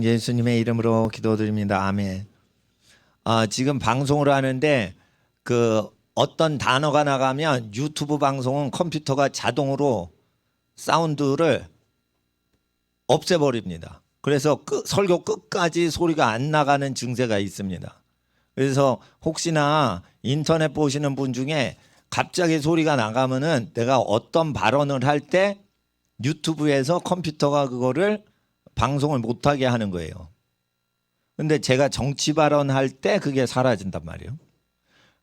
예수님의 이름으로 기도드립니다. 아멘. 지금 방송을 하는데 그 어떤 단어가 나가면 유튜브 방송은 컴퓨터가 자동으로 사운드를 없애버립니다. 그래서 설교 끝까지 소리가 안 나가는 증세가 있습니다. 그래서 혹시나 인터넷 보시는 분 중에 갑자기 소리가 나가면은 내가 어떤 발언을 할 때 유튜브에서 컴퓨터가 그거를 방송을 못하게 하는 거예요. 근데 제가 정치 발언할 때 그게 사라진단 말이에요.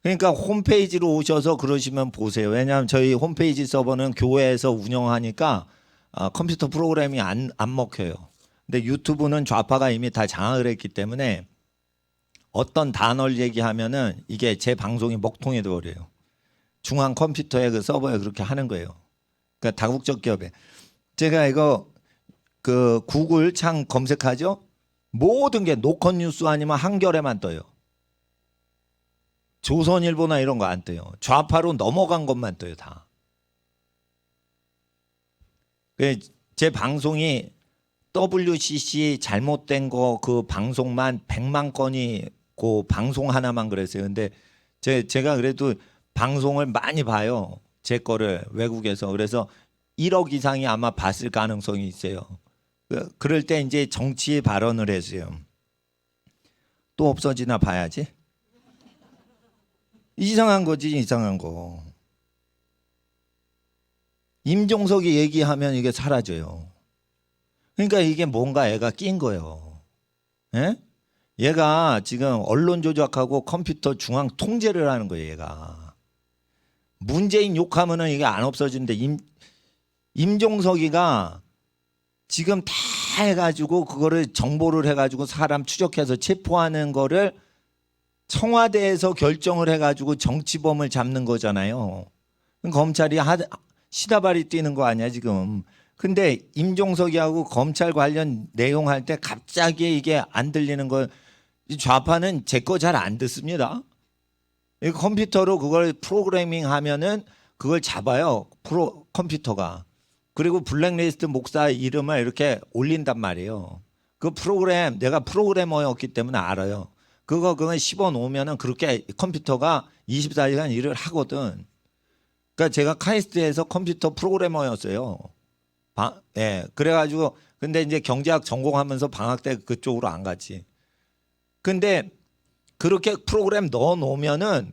그러니까 홈페이지로 오셔서 그러시면 보세요. 왜냐하면 저희 홈페이지 서버는 교회에서 운영하니까 컴퓨터 프로그램이 안 먹혀요. 근데 유튜브는 좌파가 이미 다 장악을 했기 때문에 어떤 단어를 얘기하면은 이게 제 방송이 먹통이 되어버려요. 중앙 컴퓨터에 그 서버에 그렇게 하는 거예요. 그러니까 다국적 기업에. 제가 이거 그 구글 창 검색하죠? 모든 게 노컷 뉴스 아니면 한겨레만 떠요. 조선일보나 이런 거 안 떠요. 좌파로 넘어간 것만 떠요, 다. 제 방송이 WCC 잘못된 거 그 방송만 100만 건이 그 방송 하나만 그랬어요. 근데 제가 그래도 방송을 많이 봐요. 제 거를 외국에서. 그래서 1억 이상이 아마 봤을 가능성이 있어요. 그럴 때 이제 정치 발언을 했어요. 또 없어지나 봐야지. 이상한 거지, 이상한 거. 임종석이 얘기하면 이게 사라져요. 그러니까 이게 뭔가 애가 낀 거예요. 예? 얘가 지금 언론 조작하고 컴퓨터 중앙 통제를 하는 거예요, 얘가. 문재인 욕하면은 이게 안 없어지는데 임종석이가 지금 다 해가지고 그거를 정보를 해가지고 사람 추적해서 체포하는 거를 청와대에서 결정을 해가지고 정치범을 잡는 거잖아요. 검찰이 시다발이 뛰는 거 아니야 지금. 근데 임종석이하고 검찰 관련 내용 할 때 갑자기 이게 안 들리는 거, 좌파는 제 거 잘 안 듣습니다. 컴퓨터로 그걸 프로그래밍 하면은 그걸 잡아요. 컴퓨터가. 그리고 블랙리스트 목사 이름을 이렇게 올린단 말이에요. 그 프로그램, 내가 프로그래머였기 때문에 알아요. 그건 10원 오면은 그렇게 컴퓨터가 24시간 일을 하거든. 그러니까 제가 카이스트에서 컴퓨터 프로그래머였어요. 예. 그래가지고 근데 이제 경제학 전공하면서 방학 때 그쪽으로 안 갔지. 근데 그렇게 프로그램 넣어 놓으면은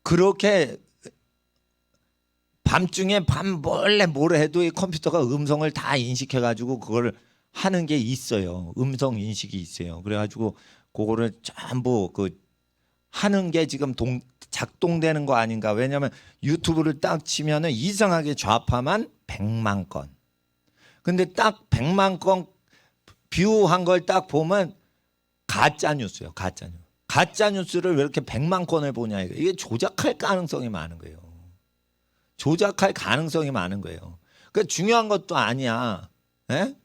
그렇게 밤중에 몰래 뭘 해도 이 컴퓨터가 음성을 다 인식해가지고 그걸 하는 게 있어요. 음성 인식이 있어요. 그래가지고 그거를 전부 하는 게 지금 작동되는 거 아닌가. 왜냐하면 유튜브를 딱 치면은 이상하게 좌파만 100만 건. 근데 딱 100만 건 뷰한 걸 딱 보면 가짜 뉴스예요. 가짜 뉴스. 가짜 뉴스를 왜 이렇게 100만 건을 보냐. 이게 조작할 가능성이 많은 거예요. 조작할 가능성이 많은 거예요. 그 중요한 것도 아니야. 에?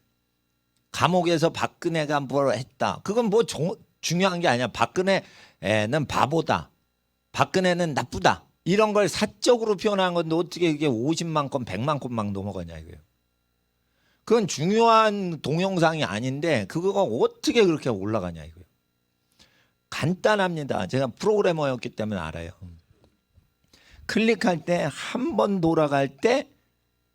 감옥에서 박근혜가 뭘 했다. 그건 뭐 중요한 게 아니야. 박근혜는 바보다. 박근혜는 나쁘다. 이런 걸 사적으로 표현한 건데 어떻게 그게 50만 건, 100만 건 막 넘어가냐 이거예요. 그건 중요한 동영상이 아닌데 그거가 어떻게 그렇게 올라가냐 이거예요. 간단합니다. 제가 프로그래머였기 때문에 알아요. 클릭할 때 한 번 돌아갈 때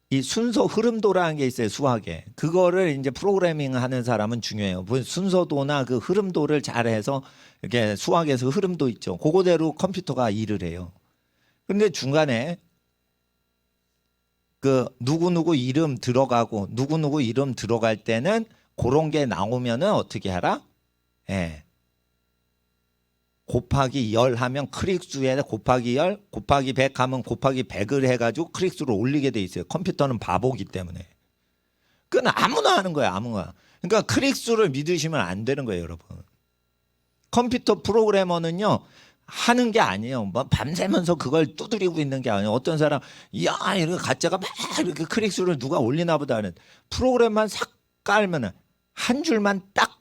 이 순서 흐름도라는 게 있어요. 수학에. 그거를 이제 프로그래밍 하는 사람은 중요해요. 순서도나 그 흐름도를 잘해서 이렇게 수학에서 흐름도 있죠. 그거대로 컴퓨터가 일을 해요. 근데 중간에 그 누구누구 이름 들어가고 누구누구 이름 들어갈 때는 그런 게 나오면은 어떻게 하라? 예. 곱하기 10 하면 클릭수에 곱하기 10, 곱하기 100 하면 곱하기 100을 해가지고 클릭수를 올리게 돼 있어요. 컴퓨터는 바보기 때문에. 그건 아무나 하는 거예요. 아무나. 그러니까 클릭수를 믿으시면 안 되는 거예요. 여러분. 컴퓨터 프로그래머는요. 하는 게 아니에요. 뭐 밤새면서 그걸 두드리고 있는 게 아니에요. 어떤 사람 야 이렇게 가짜가 막 이렇게 클릭수를 누가 올리나 보다 하는 프로그램만 싹 깔면은 한 줄만 딱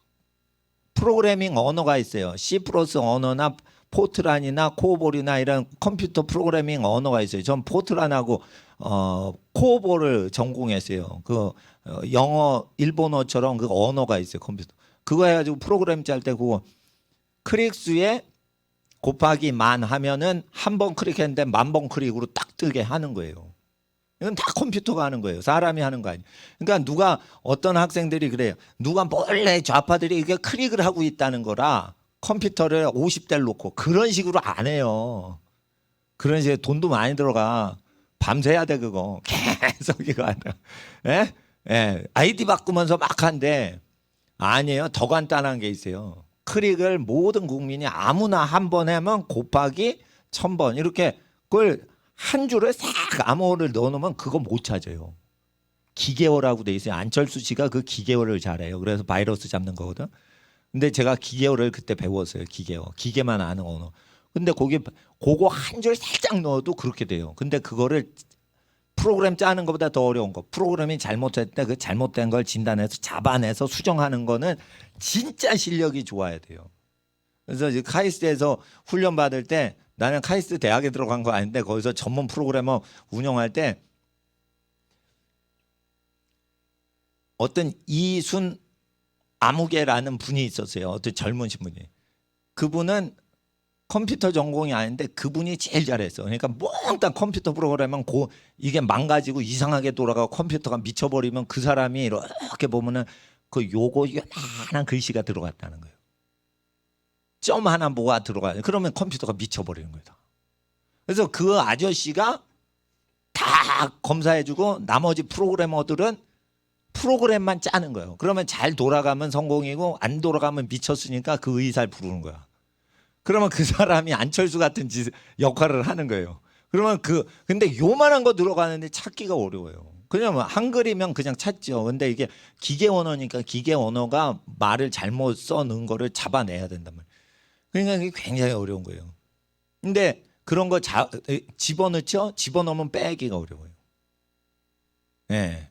프로그래밍 언어가 있어요. C 플러스 언어나 포트란이나 코보볼이나 이런 컴퓨터 프로그래밍 언어가 있어요. 전 포트란하고 코보볼을 전공했어요. 영어, 일본어처럼 그 언어가 있어요. 컴퓨터. 그거 해가지고 프로그램 짤 때 그거 클릭 수에 곱하기 만 하면은 한 번 클릭했는데 10,000번 클릭으로 딱 뜨게 하는 거예요. 이건 다 컴퓨터가 하는 거예요. 사람이 하는 거 아니에요. 그러니까 누가 어떤 학생들이 그래요. 누가 몰래 좌파들이 이게 클릭을 하고 있다는 거라 컴퓨터를 50대를 놓고 그런 식으로 안 해요. 그런 식으로 돈도 많이 들어가. 밤새야 돼 그거. 계속 이거 한다. 예? 예. 아이디 바꾸면서 막 한대. 아니에요. 더 간단한 게 있어요. 클릭을 모든 국민이 아무나 한 번 하면 곱하기 1000번 이렇게 그걸 한 줄을 싹 암호를 넣어놓으면 그거 못 찾아요. 기계어라고 돼 있어요. 안철수 씨가 그 기계어를 잘해요. 그래서 바이러스 잡는 거거든. 근데 제가 기계어를 그때 배웠어요. 기계어. 기계만 아는 언어. 근데 거기 그거 한 줄 살짝 넣어도 그렇게 돼요. 근데 그거를 프로그램 짜는 것보다 더 어려운 거. 프로그램이 잘못했을 그 잘못된 걸 진단해서 잡아내서 수정하는 거는 진짜 실력이 좋아야 돼요. 그래서 이제 카이스트에서 훈련 받을 때 나는 카이스트 대학에 들어간 거 아닌데 거기서 전문 프로그래머 운영할 때 어떤 이순 아무개라는 분이 있었어요. 어떤 젊으신 분이. 그분은 컴퓨터 전공이 아닌데 그분이 제일 잘했어. 그러니까 몽땅 컴퓨터 프로그램은 이게 망가지고 이상하게 돌아가고 컴퓨터가 미쳐버리면 그 사람이 이렇게 보면은 그 요거 요만한 글씨가 들어갔다는 거예요. 점 하나 뭐가 들어가요. 그러면 컴퓨터가 미쳐버리는 거다. 그래서 그 아저씨가 다 검사해주고 나머지 프로그래머들은 프로그램만 짜는 거예요. 그러면 잘 돌아가면 성공이고 안 돌아가면 미쳤으니까 그 의사를 부르는 거야. 그러면 그 사람이 안철수 같은 역할을 하는 거예요. 그러면 근데 요만한 거 들어가는데 찾기가 어려워요. 그냥 한글이면 그냥 찾죠. 근데 이게 기계 언어니까 기계 언어가 말을 잘못 써놓은 거를 잡아내야 된단 말이에요. 그러니까 이게 굉장히 어려운 거예요. 근데 그런 거 집어넣죠? 집어넣으면 빼기가 어려워요. 예. 네.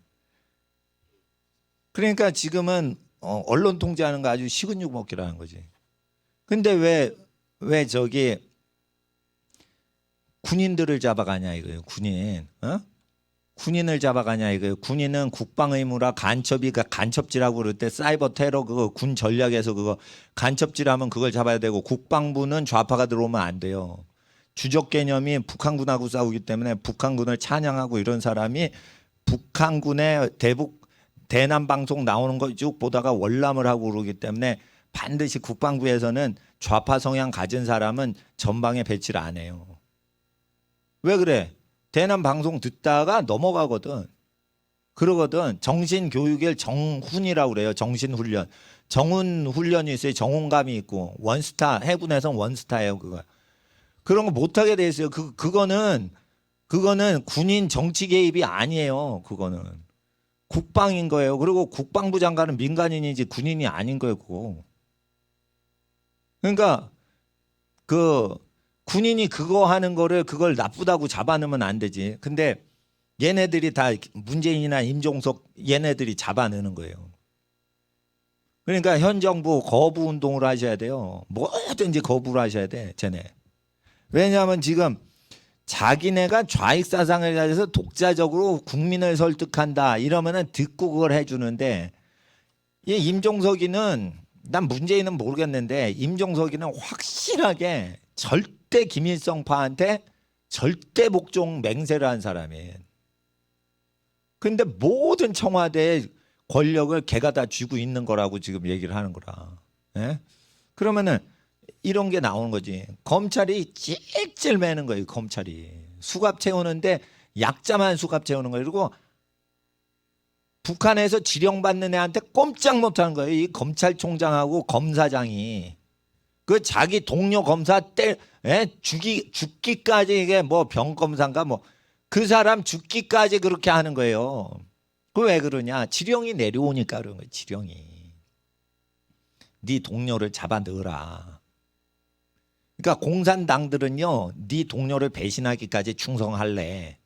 그러니까 지금은 언론 통제하는 거 아주 식은 죽 먹기라는 거지. 근데 왜 저기 군인들을 잡아가냐 이거예요. 군인. 군인을 잡아가냐 이거예요. 군인은 국방 의무라 간첩지라고 그럴 때 사이버 테러 그거 군 전략에서 그거 간첩지라면 그걸 잡아야 되고 국방부는 좌파가 들어오면 안 돼요. 주적 개념이 북한군하고 싸우기 때문에 북한군을 찬양하고 이런 사람이 북한군의 대남 방송 나오는 거 쭉 보다가 월남을 하고 그러기 때문에 반드시 국방부에서는 좌파 성향 가진 사람은 전방에 배치를 안 해요. 왜 그래? 대남 방송 듣다가 넘어가거든. 그러거든. 정신교육을 정훈이라고 그래요. 정신훈련. 정훈훈련이 있어요. 정훈감이 있고 원스타 해군에서는 원스타예요. 그거. 그런 거 못하게 돼 있어요. 그거는 군인 정치 개입이 아니에요. 그거는 국방인 거예요. 그리고 국방부 장관은 민간인이지 군인이 아닌 거예요. 그거. 그러니까 군인이 그거 하는 거를 그걸 나쁘다고 잡아내면 안 되지. 근데 얘네들이 다 문재인이나 임종석 얘네들이 잡아내는 거예요. 그러니까 현 정부 거부 운동을 하셔야 돼요. 뭐든지 거부를 하셔야 돼. 쟤네. 왜냐하면 지금 자기네가 좌익 사상을 가져서 독자적으로 국민을 설득한다 이러면은 듣고 그걸 해주는데 이 임종석이는 난 문재인은 모르겠는데 임종석이는 확실하게 절대 김일성파한테 절대 복종 맹세를 한 사람이에요. 근데 모든 청와대의 권력을 걔가 다 쥐고 있는 거라고 지금 얘기를 하는 거라. 예? 그러면은 이런 게 나오는 거지. 검찰이 찔찔 매는 거예요. 검찰이 수갑 채우는데 약자만 수갑 채우는 거예요. 그리고 북한에서 지령받는 애한테 꼼짝 못하는 거예요. 이 검찰총장하고 검사장이 그 자기 동료 검사 죽기까지 이게 뭐 병검사인가 뭐 그 사람 죽기까지 그렇게 하는 거예요. 그 왜 그러냐? 지령이 내려오니까 그런 거예요. 지령이. 네 동료를 잡아 넣으라. 그러니까 공산당들은요, 네 동료를 배신하기까지 충성할래.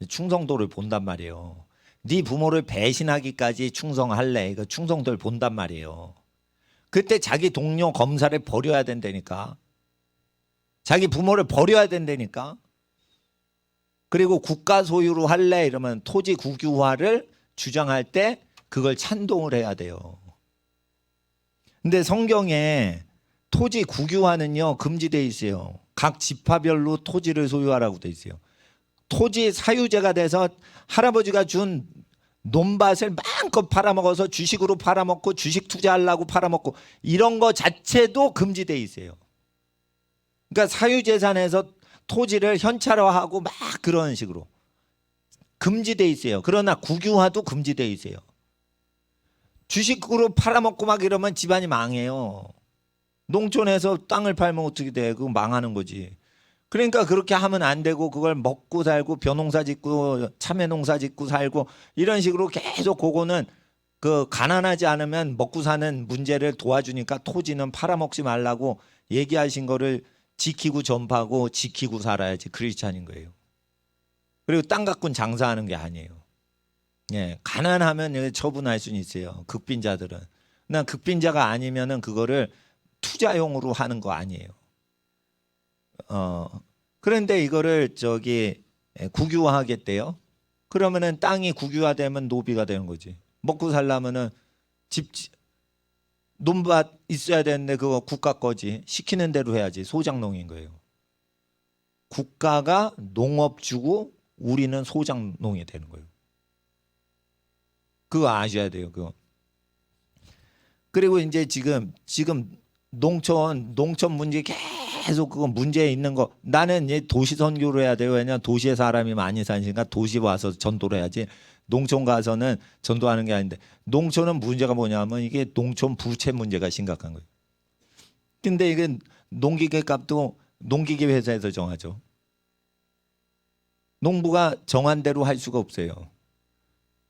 충성도를 본단 말이에요. 네 부모를 배신하기까지 충성할래. 이거 충성도를 본단 말이에요. 그때 자기 동료 검사를 버려야 된다니까. 자기 부모를 버려야 된다니까. 그리고 국가 소유로 할래 이러면 토지 국유화를 주장할 때 그걸 찬동을 해야 돼요. 근데 성경에 토지 국유화는요 금지돼 있어요. 각 지파별로 토지를 소유하라고 돼 있어요. 토지 사유제가 돼서 할아버지가 준 논밭을 마음껏 팔아먹어서 주식으로 팔아먹고 주식 투자하려고 팔아먹고 이런 거 자체도 금지돼 있어요. 그러니까 사유재산에서 토지를 현찰화하고 막 그런 식으로 금지돼 있어요. 그러나 국유화도 금지돼 있어요. 주식으로 팔아먹고 막 이러면 집안이 망해요. 농촌에서 땅을 팔면 어떻게 돼? 그거 망하는 거지. 그러니까 그렇게 하면 안 되고 그걸 먹고 살고 벼농사 짓고 참외 농사 짓고 살고 이런 식으로 계속 그거는 그 가난하지 않으면 먹고 사는 문제를 도와주니까 토지는 팔아먹지 말라고 얘기하신 거를 지키고 전파하고 지키고 살아야지 크리스찬인 거예요. 그리고 땅 갖고는 장사하는 게 아니에요. 예, 가난하면 처분할 수는 있어요. 극빈자들은. 나 극빈자가 아니면은 그거를 투자용으로 하는 거 아니에요. 그런데 이거를 국유화하겠대요. 그러면은 땅이 국유화되면 노비가 되는 거지. 먹고 살려면은 논밭 있어야 되는데 그거 국가 거지. 시키는 대로 해야지. 소작농인 거예요. 국가가 농업주고 우리는 소작농이 되는 거예요. 그거 아셔야 돼요. 그거. 그리고 이제 지금 농촌 문제 계속 그거 문제 있는 거 나는 이제 도시 선교를 해야 돼요. 왜냐면 도시에 사람이 많이 사니까 도시 와서 전도를 해야지. 농촌 가서는 전도하는 게 아닌데 농촌은 문제가 뭐냐면 이게 농촌 부채 문제가 심각한 거예요. 근데 이게 농기계 값도 농기계 회사에서 정하죠. 농부가 정한 대로 할 수가 없어요.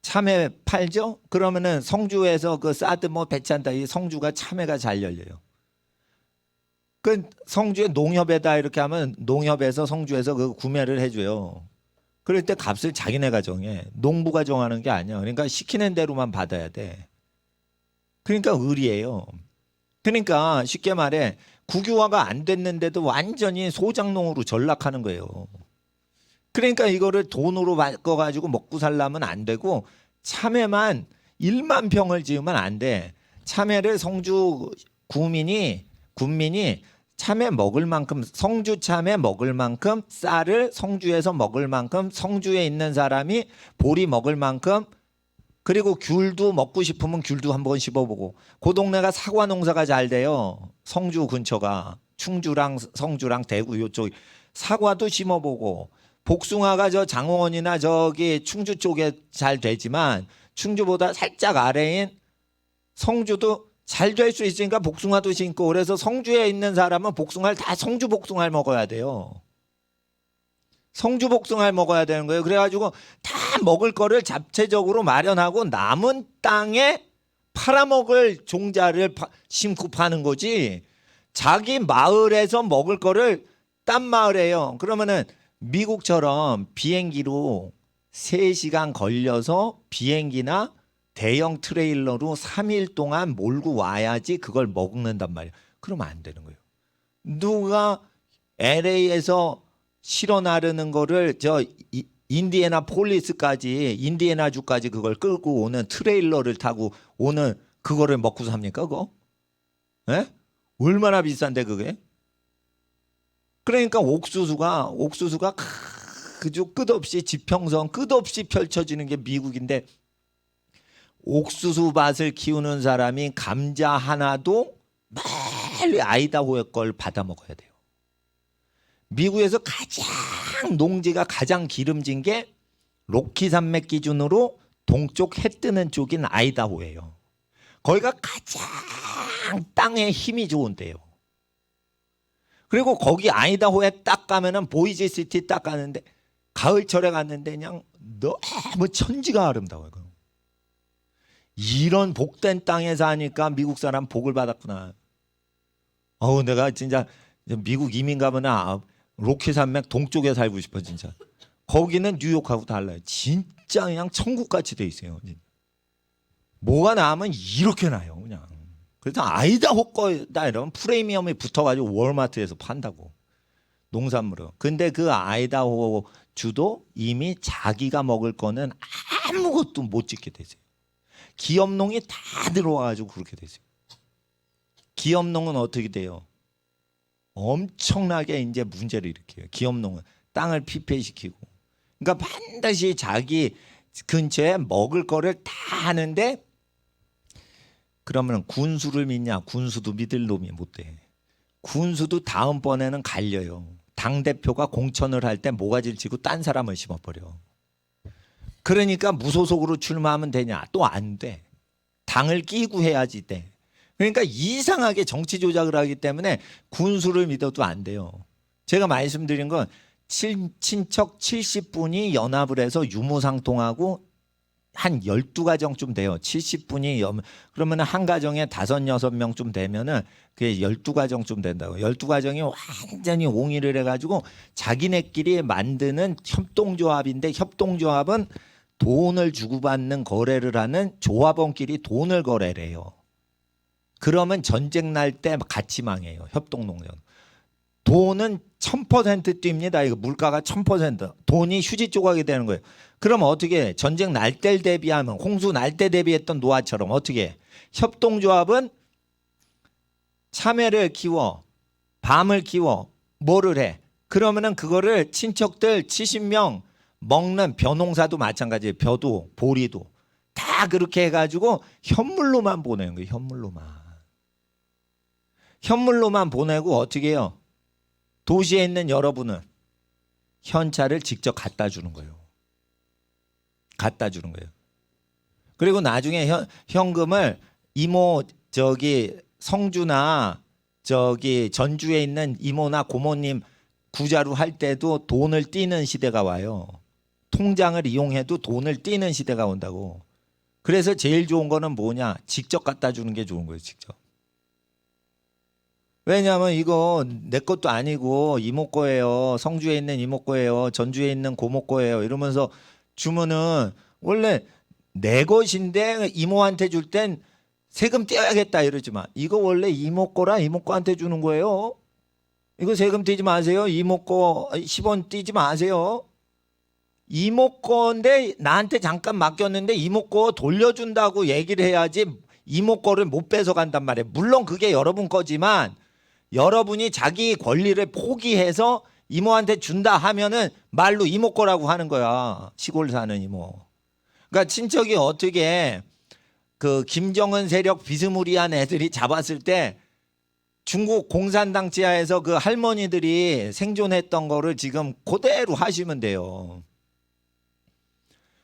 참외 팔죠? 그러면은 성주에서 그 사드 뭐 배치한다. 이 성주가 참외가 잘 열려요. 그 성주에 농협에다 이렇게 하면 농협에서 성주에서 그 구매를 해줘요. 그럴 때 값을 자기네가 정해. 농부가 정하는 게 아니야. 그러니까 시키는 대로만 받아야 돼. 그러니까 의리예요. 그러니까 쉽게 말해 국유화가 안 됐는데도 완전히 소작농으로 전락하는 거예요. 그러니까 이거를 돈으로 바꿔가지고 먹고 살려면 안 되고 참외만 1만 평을 지으면 안 돼. 참외를 성주 군민이 참외 먹을 만큼 성주 참외 먹을 만큼 쌀을 성주에서 먹을 만큼 성주에 있는 사람이 보리 먹을 만큼 그리고 귤도 먹고 싶으면 귤도 한번 씹어보고 그 동네가 사과 농사가 잘 돼요. 성주 근처가 충주랑 성주랑 대구 이쪽 사과도 심어보고 복숭아가 저 장원이나 저기 충주 쪽에 잘 되지만 충주보다 살짝 아래인 성주도 잘 될 수 있으니까 복숭아도 심고 그래서 성주에 있는 사람은 복숭아를 다 성주 복숭아를 먹어야 돼요. 성주 복숭아를 먹어야 되는 거예요. 그래가지고 다 먹을 거를 자체적으로 마련하고 남은 땅에 팔아먹을 종자를 심고 파는 거지 자기 마을에서 먹을 거를 딴 마을에요. 그러면은 미국처럼 비행기로 3시간 걸려서 비행기나 대형 트레일러로 3일 동안 몰고 와야지 그걸 먹는단 말이에요. 그러면 안 되는 거예요. 누가 LA에서 실어 나르는 거를 저 인디애나 폴리스까지 인디애나주까지 그걸 끌고 오는 트레일러를 타고 오는 그거를 먹고 삽니까 그거? 예? 얼마나 비싼데 그게? 그러니까 옥수수가 그저 끝없이 지평선 끝없이 펼쳐지는 게 미국인데 옥수수 밭을 키우는 사람이 감자 하나도 매일 아이다호의 걸 받아 먹어야 돼요. 미국에서 가장 농지가 가장 기름진 게 로키 산맥 기준으로 동쪽 해 뜨는 쪽인 아이다호예요. 거기가 가장 땅에 힘이 좋은데요. 그리고 거기 아이다호에 딱 가면은 보이지 시티 딱 가는데 가을철에 갔는데 그냥 너무 천지가 아름다워요. 이런 복된 땅에 사니까 미국 사람 복을 받았구나. 내가 진짜 미국 이민 가면 로키 산맥 동쪽에 살고 싶어 진짜. 거기는 뉴욕하고 달라요. 진짜 그냥 천국같이 돼 있어요. 뭐가 나면 이렇게 나요 그냥. 그래서 아이다호 거다 이러면 프리미엄이 붙어가지고 월마트에서 판다고 농산물을. 근데 그 아이다호 주도 이미 자기가 먹을 거는 아무것도 못 짓게 되세요. 기업농이 다 들어와가지고 그렇게 되세요. 기업농은 어떻게 돼요? 엄청나게 이제 문제를 일으켜요. 기업농은 땅을 피폐시키고. 그러니까 반드시 자기 근처에 먹을 거를 다 하는데, 그러면 군수를 믿냐? 군수도 믿을 놈이 못 돼. 군수도 다음번에는 갈려요. 당대표가 공천을 할 때 모가지를 치고 딴 사람을 심어버려. 그러니까 무소속으로 출마하면 되냐? 또 안 돼. 당을 끼고 해야지 돼. 그러니까 이상하게 정치 조작을 하기 때문에 군수를 믿어도 안 돼요. 제가 말씀드린 건 친척 70분이 연합을 해서 유무상통하고 한 12가정쯤 돼요. 70분이 그러면 한 가정에 5, 6명쯤 되면은 그게 12가정쯤 된다고. 12가정이 완전히 옹의를 해가지고 자기네끼리 만드는 협동조합인데, 협동조합은 돈을 주고받는 거래를 하는 조합원끼리 돈을 거래래요. 그러면 전쟁 날 때 같이 망해요. 협동농장. 돈은 1000% 뜁니다. 이거 물가가 1000%. 돈이 휴지 조각이 되는 거예요. 그럼 어떻게 해? 전쟁 날 때 대비하면, 홍수 날 때 대비했던 노아처럼 어떻게 해? 협동조합은 참외를 키워, 밤을 키워, 뭐를 해? 그러면은 그거를 친척들 70명 먹는, 벼농사도 마찬가지예요. 벼도 보리도 다 그렇게 해가지고 현물로만 보내는 거예요. 현물로만 보내고 어떻게 해요? 도시에 있는 여러분은 현찰을 직접 갖다 주는 거예요. 그리고 나중에 현금을 이모 성주나 전주에 있는 이모나 고모님 구자로 할 때도 돈을 띄는 시대가 와요. 통장을 이용해도 돈을 띄는 시대가 온다고. 그래서 제일 좋은 거는 뭐냐? 직접 갖다 주는 게 좋은 거예요. 직접. 왜냐하면 이거 내 것도 아니고 이모 거예요. 성주에 있는 이모 거예요. 전주에 있는 고모 거예요. 이러면서 주면은 원래 내 것인데 이모한테 줄 땐 세금 떼야겠다 이러지만, 이거 원래 이모 거라 이모 거한테 주는 거예요. 이거 세금 떼지 마세요. 이모 거 10원 떼지 마세요. 이모 거인데 나한테 잠깐 맡겼는데 이모 거 돌려준다고 얘기를 해야지 이모 거를 못 뺏어간단 말이에요. 물론 그게 여러분 거지만 여러분이 자기 권리를 포기해서 이모한테 준다 하면은 말로 이모 거라고 하는 거야. 시골 사는 이모. 그러니까 친척이 어떻게 그 김정은 세력 비스무리한 애들이 잡았을 때 중국 공산당 지하에서 그 할머니들이 생존했던 거를 지금 그대로 하시면 돼요.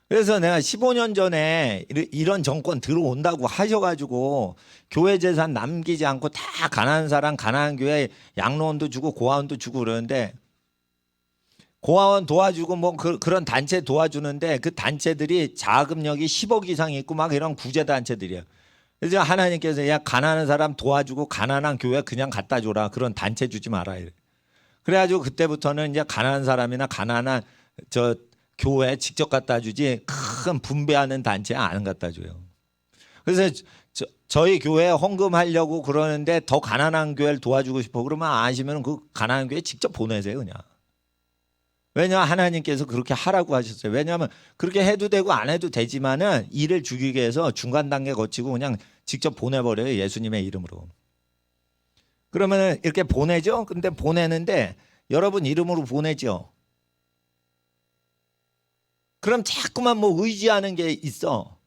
그래서 내가 15년 전에 이런 정권 들어온다고 하셔가지고 교회 재산 남기지 않고 다 가난한 사람, 가난한 교회 양로원도 주고 고아원도 주고 그러는데, 고아원 도와주고 뭐 그런 단체 도와주는데 그 단체들이 자금력이 10억 이상 있고 막 이런 구제 단체들이에요. 그래서 하나님께서 야, 가난한 사람 도와주고 가난한 교회 그냥 갖다 줘라. 그런 단체 주지 마라. 그래가지고 그때부터는 이제 가난한 사람이나 가난한 교회 직접 갖다 주지 큰 분배하는 단체 안 갖다 줘요. 그래서 저희 교회 헌금하려고 그러는데 더 가난한 교회를 도와주고 싶어 그러면 아시면 그 가난한 교회 직접 보내세요 그냥. 왜냐하면 하나님께서 그렇게 하라고 하셨어요. 왜냐하면 그렇게 해도 되고 안 해도 되지만은 일을 죽이게 해서 중간 단계 거치고 그냥 직접 보내버려요. 예수님의 이름으로. 그러면 이렇게 보내죠. 근데 보내는데 여러분 이름으로 보내죠. 그럼 자꾸만 뭐 의지하는 게 있어.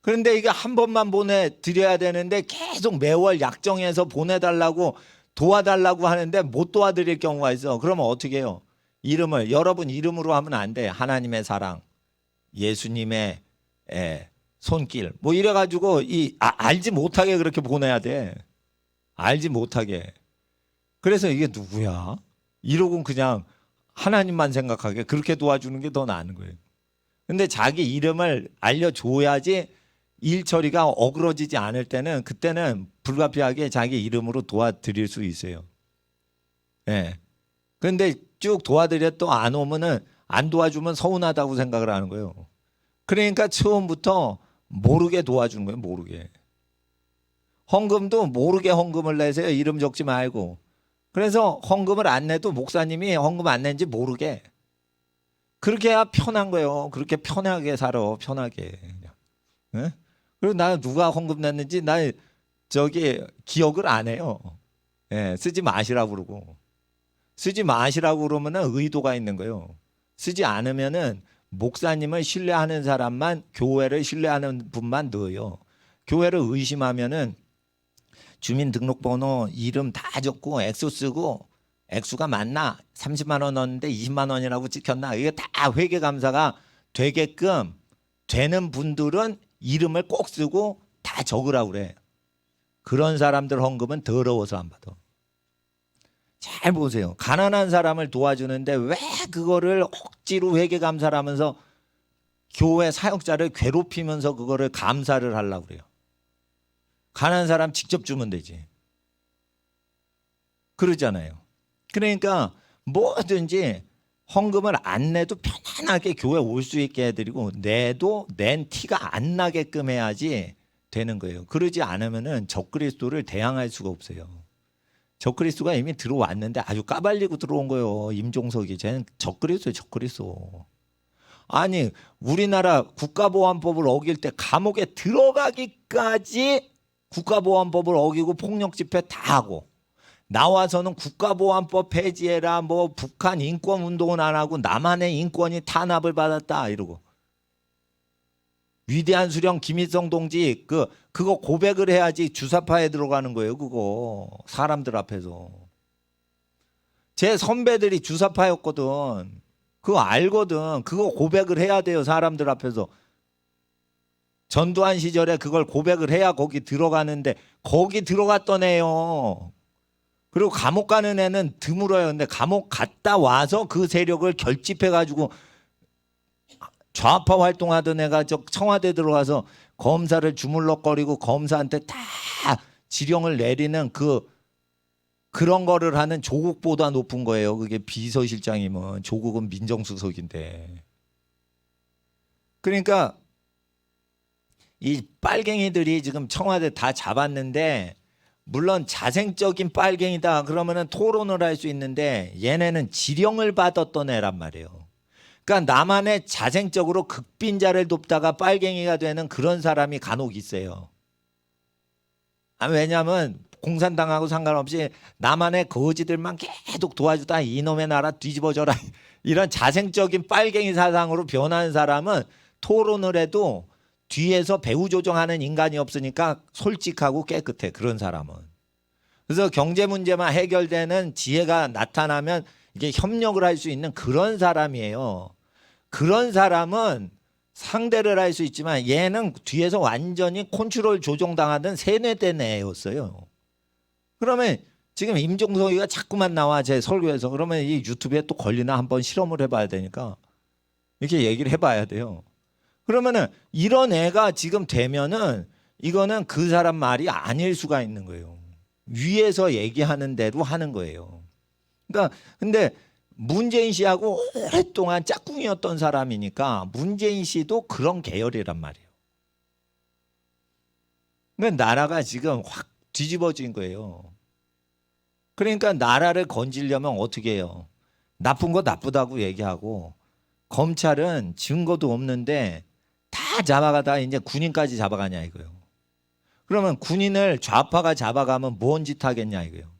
그런데 이게 한 번만 보내드려야 되는데 계속 매월 약정해서 보내달라고 도와달라고 하는데 못 도와드릴 경우가 있어. 그러면 어떻게 해요? 이름을 여러분 이름으로 하면 안 돼. 하나님의 사랑, 예수님의 손길 뭐 이래가지고 알지 못하게 그렇게 보내야 돼. 알지 못하게. 그래서 이게 누구야? 이러고 그냥 하나님만 생각하게 그렇게 도와주는 게 더 나은 거예요. 근데 자기 이름을 알려줘야지 일 처리가 어그러지지 않을 때는 그때는 불가피하게 자기 이름으로 도와드릴 수 있어요. 예. 그런데 쭉 도와드려 또 안 오면은 안 도와주면 서운하다고 생각을 하는 거예요. 그러니까 처음부터 모르게 도와주는 거예요. 모르게. 헌금도 모르게 헌금을 내세요. 이름 적지 말고. 그래서 헌금을 안 내도 목사님이 헌금 안 낸지 모르게. 그렇게 해야 편한 거예요. 그렇게 편하게 살아. 편하게. 네? 그리고 나 누가 헌금 냈는지 나 기억을 안 해요. 예, 쓰지 마시라고 그러고. 쓰지 마시라고 그러면은 의도가 있는 거예요. 쓰지 않으면은 목사님을 신뢰하는 사람만, 교회를 신뢰하는 분만 넣어요. 교회를 의심하면은 주민등록번호 이름 다 적고 액수 쓰고, 액수가 맞나? 30만 원 넣었는데 20만 원이라고 찍혔나? 이게 다 회계감사가 되게끔 되는 분들은 이름을 꼭 쓰고 다 적으라고 그래. 그런 사람들 헌금은 더러워서 안 받아. 잘 보세요. 가난한 사람을 도와주는데 왜 그거를 억지로 회계감사를 하면서 교회 사역자를 괴롭히면서 그거를 감사를 하려고 그래요. 가난한 사람 직접 주면 되지. 그러잖아요. 그러니까 뭐든지 헌금을 안 내도 편안하게 교회 올 수 있게 해드리고, 내도 낸 티가 안 나게끔 해야지 되는 거예요. 그러지 않으면은 적그리스도를 대항할 수가 없어요. 적그리스도가 이미 들어왔는데 아주 까발리고 들어온 거예요. 임종석이. 쟤는 적그리스도예요, 적그리스도. 아니, 우리나라 국가보안법을 어길 때 감옥에 들어가기까지 국가보안법을 어기고 폭력 집회 다 하고, 나와서는 국가보안법 폐지해라, 뭐 북한 인권운동은 안 하고 남한의 인권이 탄압을 받았다 이러고. 위대한 수령 김일성 동지 그거 고백을 해야지 주사파에 들어가는 거예요. 그거 사람들 앞에서. 제 선배들이 주사파였거든. 그거 알거든. 그거 고백을 해야 돼요. 사람들 앞에서. 전두환 시절에 그걸 고백을 해야 거기 들어가는데, 거기 들어갔던 애요. 그리고 감옥 가는 애는 드물어요. 근데 감옥 갔다 와서 그 세력을 결집해가지고 좌파 활동하던 애가 저 청와대 들어가서 검사를 주물럭거리고 검사한테 다 지령을 내리는 그런 거를 하는 조국보다 높은 거예요. 그게 비서실장이면. 조국은 민정수석인데. 그러니까 이 빨갱이들이 지금 청와대 다 잡았는데, 물론 자생적인 빨갱이다 그러면은 토론을 할 수 있는데, 얘네는 지령을 받았던 애란 말이에요. 그러니까 나만의 자생적으로 극빈자를 돕다가 빨갱이가 되는 그런 사람이 간혹 있어요. 왜냐하면 공산당하고 상관없이 남한의 거지들만 계속 도와주다 이놈의 나라 뒤집어져라 이런 자생적인 빨갱이 사상으로 변하는 사람은 토론을 해도 뒤에서 배후 조정하는 인간이 없으니까 솔직하고 깨끗해. 그런 사람은. 그래서 경제 문제만 해결되는 지혜가 나타나면 이게 협력을 할 수 있는 그런 사람이에요. 그런 사람은 상대를 할 수 있지만, 얘는 뒤에서 완전히 컨트롤 조종당하던 세뇌된 애였어요. 그러면 지금 임종석이가 자꾸만 나와 제 설교에서. 그러면 이 유튜브에 또 걸리나 한번 실험을 해봐야 되니까 이렇게 얘기를 해봐야 돼요. 그러면은 이런 애가 지금 되면은 이거는 그 사람 말이 아닐 수가 있는 거예요. 위에서 얘기하는 대로 하는 거예요. 그러니까 근데 문재인 씨하고 오랫동안 짝꿍이었던 사람이니까 문재인 씨도 그런 계열이란 말이에요. 그러니까 나라가 지금 확 뒤집어진 거예요. 그러니까 나라를 건지려면 어떻게 해요? 나쁜 거 나쁘다고 얘기하고, 검찰은 증거도 없는데 다 잡아가다 이제 군인까지 잡아가냐 이거예요. 그러면 군인을 좌파가 잡아가면 뭔 짓 하겠냐 이거예요.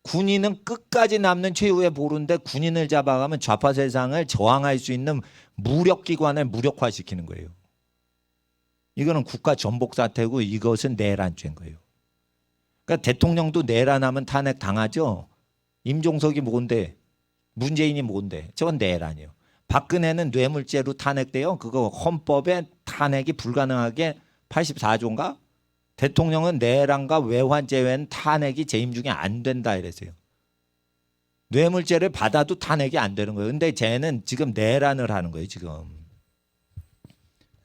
군인은 끝까지 남는 최후의 보루인데, 군인을 잡아가면 좌파 세상을 저항할 수 있는 무력기관을 무력화시키는 거예요. 이거는 국가 전복 사태고, 이것은 내란죄인 거예요. 그러니까 대통령도 내란하면 탄핵 당하죠. 임종석이 뭔데? 문재인이 뭔데? 저건 내란이에요. 박근혜는 뇌물죄로 탄핵돼요. 그거 헌법에 탄핵이 불가능하게 84조인가? 대통령은 내란과 외환죄 외엔 탄핵이 재임 중에 안 된다 이랬어요. 뇌물죄를 받아도 탄핵이 안 되는 거예요. 근데 쟤는 지금 내란을 하는 거예요. 지금.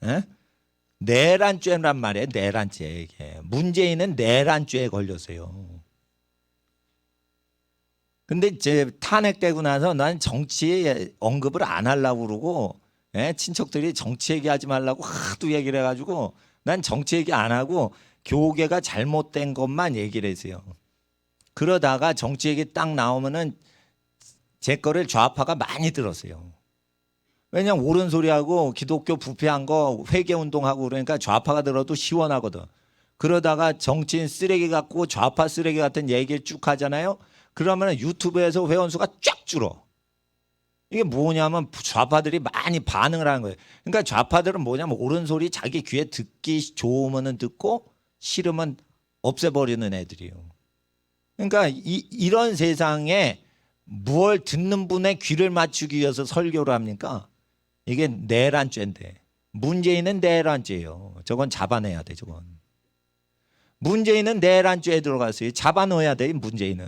에? 내란죄란 말이에요. 내란죄. 이게. 문재인은 내란죄에 걸렸어요. 근데 이제 탄핵되고 나서 난 정치에 언급을 안 하려고 그러고, 친척들이 정치 얘기하지 말라고 하도 얘기를 해가지고 난 정치 얘기 안 하고 교계가 잘못된 것만 얘기를 했어요. 그러다가 정치 얘기 딱 나오면은 제 거를 좌파가 많이 들었어요. 왜냐면 옳은 소리하고 기독교 부패한 거 회개운동하고 그러니까 좌파가 들어도 시원하거든. 그러다가 정치인 쓰레기 같고 좌파 쓰레기 같은 얘기를 쭉 하잖아요. 그러면 유튜브에서 회원수가 쫙 줄어. 이게 뭐냐면 좌파들이 많이 반응을 하는 거예요. 그러니까 좌파들은 뭐냐면 옳은 소리 자기 귀에 듣기 좋으면 듣고 싫으면 없애버리는 애들이에요. 그러니까 이런 세상에 무얼 듣는 분의 귀를 맞추기 위해서 설교를 합니까? 이게 내란죄인데. 문재인은 내란죄예요. 저건 잡아내야 돼. 저건. 문재인은 내란죄에 들어갔어요. 잡아넣어야 돼. 문재인은.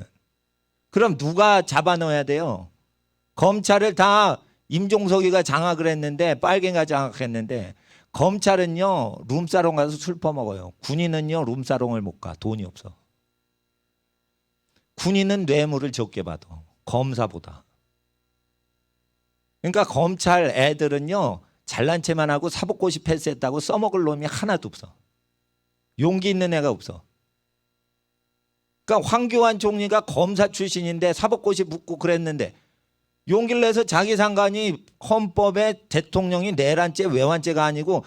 그럼 누가 잡아넣어야 돼요? 검찰을 다 임종석이가 장악을 했는데, 빨갱이가 장악했는데, 검찰은요 룸사롱 가서 술 퍼먹어요. 군인은요 룸사롱을 못 가. 돈이 없어. 군인은 뇌물을 적게 받아. 검사보다. 그러니까 검찰 애들은요 잘난 체만 하고 사법고시 패스했다고 써먹을 놈이 하나도 없어. 용기 있는 애가 없어. 그러니까 황교안 총리가 검사 출신인데 사법고시 묻고 그랬는데 용기를 내서 자기 상관이 헌법에 대통령이 내란죄 외환죄가 아니고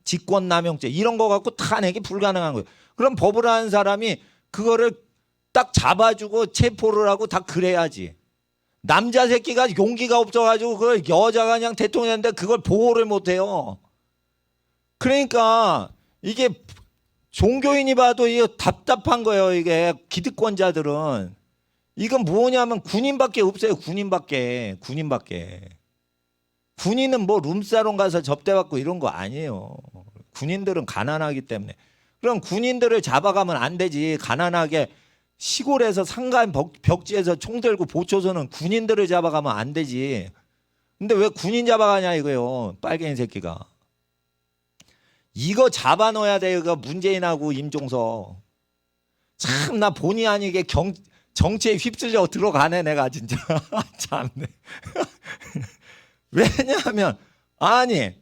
직권남용죄 이런 거 갖고 탄핵이 불가능한 거예요. 그럼 법을 하는 사람이 그거를 딱 잡아주고 체포를 하고 다 그래야지. 남자 새끼가 용기가 없어가지고 그걸 여자가 그냥 대통령인데 그걸 보호를 못해요. 그러니까 이게 종교인이 봐도 이게 답답한 거예요. 이게 기득권자들은. 이건 뭐냐면 군인밖에 없어요. 군인은 뭐 룸사롱 가서 접대받고 이런 거 아니에요. 군인들은 가난하기 때문에. 그럼 군인들을 잡아가면 안 되지. 가난하게 시골에서 상간 벽지에서 총 들고 보초서는 군인들을 잡아가면 안 되지. 근데 왜 군인 잡아가냐 이거요. 빨갱이 새끼가. 이거 잡아넣어야 돼요. 이거 문재인하고 임종석. 참 나 본의 아니게 정치에 휩쓸려 들어가네 내가 진짜. 참네. 왜냐하면 아니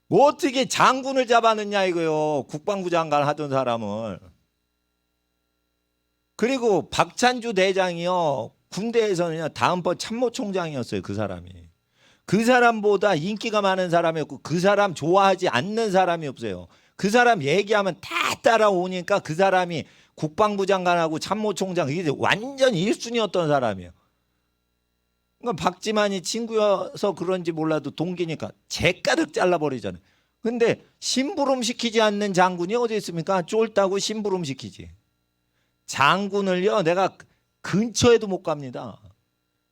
뭐 어떻게 장군을 잡아넣냐 이거요. 국방부 장관 하던 사람을. 그리고 박찬주 대장이요. 군대에서는요. 다음번 참모총장이었어요. 그 사람이. 그 사람보다 인기가 많은 사람이었고 그 사람 좋아하지 않는 사람이 없어요. 그 사람 얘기하면 다 따라오니까 그 사람이 국방부 장관하고 참모총장 이게 완전 1순위였던 사람이에요. 그러니까 박지만이 친구여서 그런지 몰라도 동기니까 재가득 잘라버리잖아요. 근데 심부름 시키지 않는 장군이 어디 있습니까? 쫄다고 심부름 시키지. 장군을요 내가 근처에도 못 갑니다.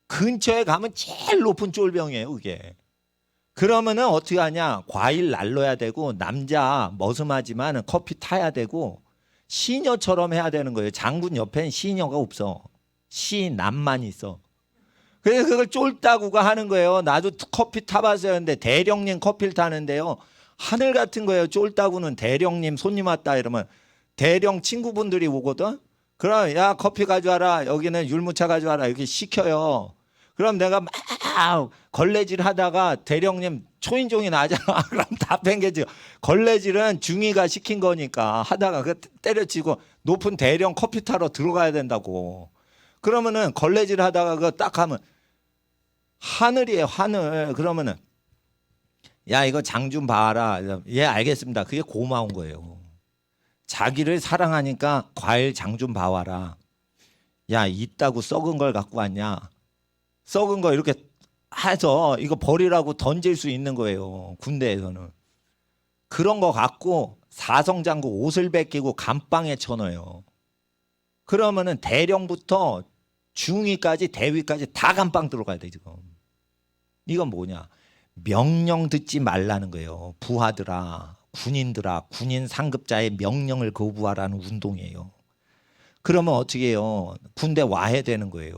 근처에 가면 제일 높은 쫄병이에요 그게. 그러면은 어떻게 하냐. 과일 날려야 되고 남자 머슴하지만 커피 타야 되고 시녀처럼 해야 되는 거예요. 장군 옆엔 시녀가 없어. 시남만 있어. 그래서 그걸 쫄따구가 하는 거예요. 나도 커피 타봤어요. 근데 대령님 커피를 타는데요. 하늘 같은 거예요. 쫄따구는 대령님 손님 왔다 이러면 대령 친구분들이 오거든. 그럼 야 커피 가져와라. 여기는 율무차 가져와라. 이렇게 시켜요. 그럼 내가 막 걸레질 하다가 대령님 초인종이 나잖아. 그럼 다 팽개져. 걸레질은 중위가 시킨 거니까 하다가 그 때려치고 높은 대령 커피 타러 들어가야 된다고. 그러면은 걸레질 하다가 그거 딱 하면 하늘이에요. 하늘. 그러면은 야 이거 장 좀 봐라. 예 알겠습니다. 그게 고마운 거예요. 자기를 사랑하니까 과일 장 좀 봐와라. 야 있다고 썩은 걸 갖고 왔냐. 썩은 거 이렇게 해서 이거 버리라고 던질 수 있는 거예요. 군대에서는. 그런 거 갖고 사성장구 옷을 벗기고 감방에 쳐넣어요. 그러면은 대령부터 중위까지 대위까지 다 감방 들어가야 돼 지금. 이건 뭐냐. 명령 듣지 말라는 거예요. 부하들아 군인들아 군인 상급자의 명령을 거부하라는 운동이에요. 그러면 어떻게 해요. 군대 와야 되는 거예요.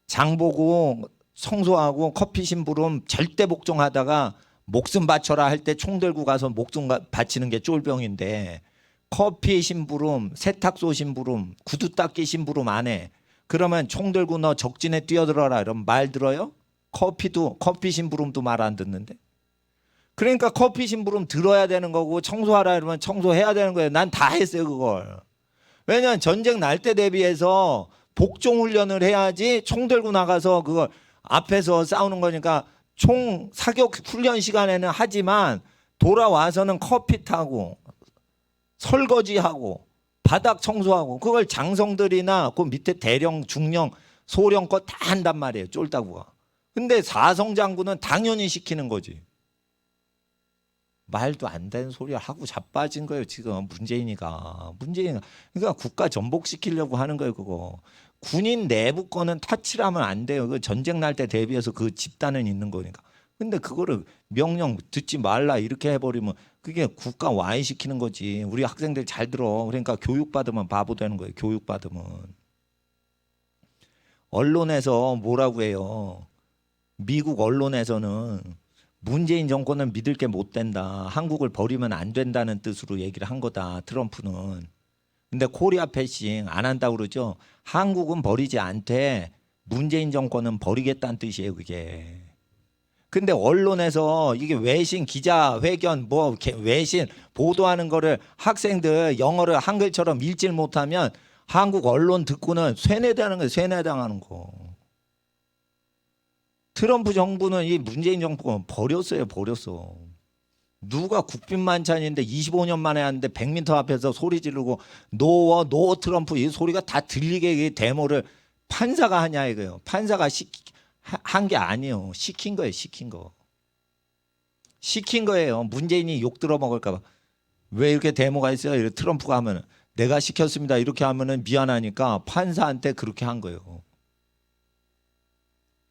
장보고 청소하고 커피 심부름 절대 복종하다가 목숨 바쳐라 할 때 총 들고 가서 목숨 바치는 게 쫄병인데 커피 심부름, 세탁소 심부름, 구두 닦기 심부름 안 해. 그러면 총 들고 너 적진에 뛰어들어라 이러면 말 들어요? 커피 심부름도 말 안 듣는데. 그러니까 커피 심부름 들어야 되는 거고 청소하라 이러면 청소해야 되는 거예요. 난 다 했어요 그걸. 왜냐면 전쟁 날 때 대비해서 복종 훈련을 해야지 총 들고 나가서 그걸 앞에서 싸우는 거니까 총 사격 훈련 시간에는 하지만 돌아와서는 커피 타고 설거지하고 바닥 청소하고 그걸 장성들이나 그 밑에 대령, 중령, 소령 거 다 한단 말이에요. 쫄다구가. 근데 사성 장군은 당연히 시키는 거지. 말도 안 되는 소리 하고 자빠진 거예요. 지금 문재인이가. 그러니까 국가 전복시키려고 하는 거예요. 그거. 군인 내부 거는 타치를 하면 안 돼요. 그 전쟁 날 때 대비해서 그 집단은 있는 거니까. 근데 그거를 명령 듣지 말라 이렇게 해버리면 그게 국가 와해시키는 거지. 우리 학생들 잘 들어. 그러니까 교육받으면 바보 되는 거예요. 교육받으면. 언론에서 뭐라고 해요. 미국 언론에서는 문재인 정권은 믿을 게 못 된다. 한국을 버리면 안 된다는 뜻으로 얘기를 한 거다. 트럼프는. 근데 코리아 패싱 안 한다고 그러죠. 한국은 버리지 않되 문재인 정권은 버리겠다는 뜻이에요. 그게. 근데 언론에서 이게 외신 기자회견 뭐 외신 보도하는 거를 학생들 영어를 한글처럼 읽질 못하면 한국 언론 듣고는 쇠뇌당하는 거예요. 쇠뇌당하는 거. 트럼프 정부는 이 문재인 정부가 버렸어요. 버렸어. 누가 국빈 만찬인데 25년 만에 하는데 100m 앞에서 소리 지르고 노 트럼프 이 소리가 다 들리게 이 데모를 판사가 하냐 이거예요. 판사가 한 게 아니에요. 시킨 거예요. 시킨 거. 시킨 거예요. 문재인이 욕 들어먹을까 봐. 왜 이렇게 데모가 있어요? 이렇게 트럼프가 하면은 내가 시켰습니다. 이렇게 하면은 미안하니까 판사한테 그렇게 한 거예요.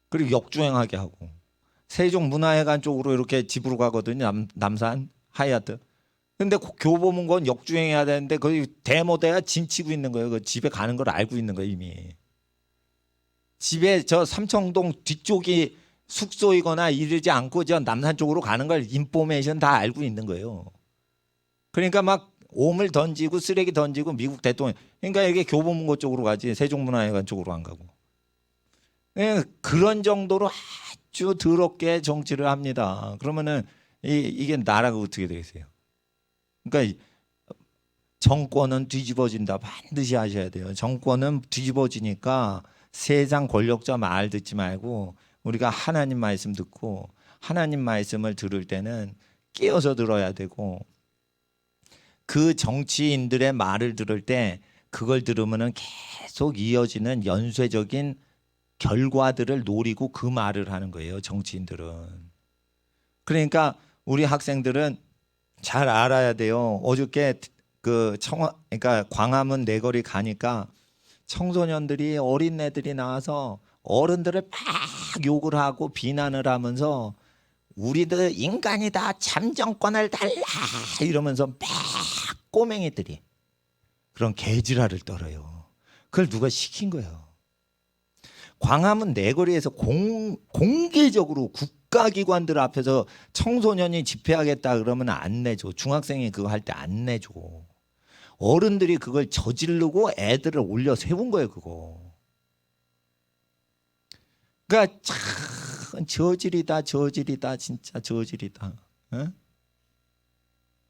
그리고 역주행하게 하고 세종문화회관 쪽으로 이렇게 집으로 가거든요. 남산 하얏트. 근데 교보문고는 역주행해야 되는데 거기 데모대가 짐치고 있는 거예요. 그 집에 가는 걸 알고 있는 거예요 이미. 집에 저 삼청동 뒤쪽이 숙소이거나 이러지 않고 저 남산 쪽으로 가는 걸 인포메이션 다 알고 있는 거예요. 그러니까 막 오물 던지고 쓰레기 던지고 미국 대통령. 그러니까 이게 교보문고 쪽으로 가지 세종문화회관 쪽으로 안 가고. 그런 정도로 아주 더럽게 정치를 합니다. 그러면은 이게 나라가 어떻게 되겠어요? 그러니까 정권은 뒤집어진다. 반드시 하셔야 돼요. 정권은 뒤집어지니까 세상 권력자 말 듣지 말고 우리가 하나님 말씀 듣고 하나님 말씀을 들을 때는 끼어서 들어야 되고 그 정치인들의 말을 들을 때 그걸 들으면은 계속 이어지는 연쇄적인 결과들을 노리고 그 말을 하는 거예요. 정치인들은. 그러니까 우리 학생들은 잘 알아야 돼요. 어저께 그러니까 광화문 내거리 가니까 청소년들이 어린애들이 나와서 어른들을 막 욕을 하고 비난을 하면서 우리들 인간이다 참정권을 달라 이러면서 막 꼬맹이들이 그런 개지랄을 떨어요. 그걸 누가 시킨 거예요. 광화문 내거리에서 공개적으로 국가기관들 앞에서 청소년이 집회하겠다 그러면 안 내줘. 중학생이 그거 할 때 안 내줘. 어른들이 그걸 저지르고 애들을 올려 세운 거예요. 그거. 그러니까 참 저질이다 진짜 저질이다. 어?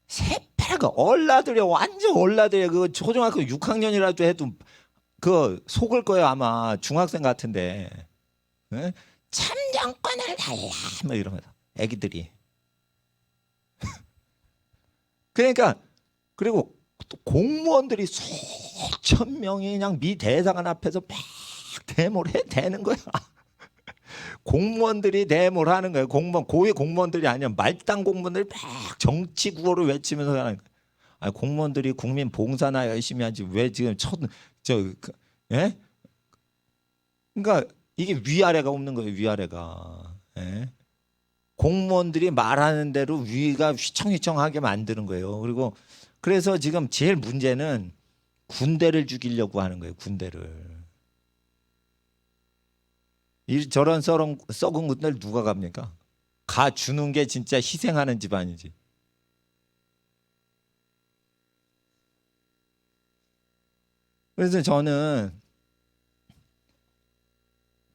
새빨간 얼라들여 완전 얼라들여. 그 초등학교 6학년이라도 해도 그 속을 거예요 아마. 중학생 같은데. 에? 참정권을 달라 뭐 이러면서 애기들이. 그러니까 그리고 또 공무원들이 수천 명이 그냥 미 대사관 앞에서 막 데모를 해대는 거야. 공무원들이 데모를 하는 거예요. 고위 공무원들이 아니야. 말단 공무원들이 막 정치 구호를 외치면서 하는 거예요. 아니, 공무원들이 국민 봉사나 열심히 하지 왜 지금 예? 그러니까 이게 위아래가 없는 거예요. 위아래가. 예? 공무원들이 말하는 대로 위가 휘청휘청하게 만드는 거예요. 그리고 그래서 지금 제일 문제는 군대를 죽이려고 하는 거예요. 군대를. 저런 썩은 군대를 누가 갑니까? 가 주는 게 진짜 희생하는 집안이지. 그래서 저는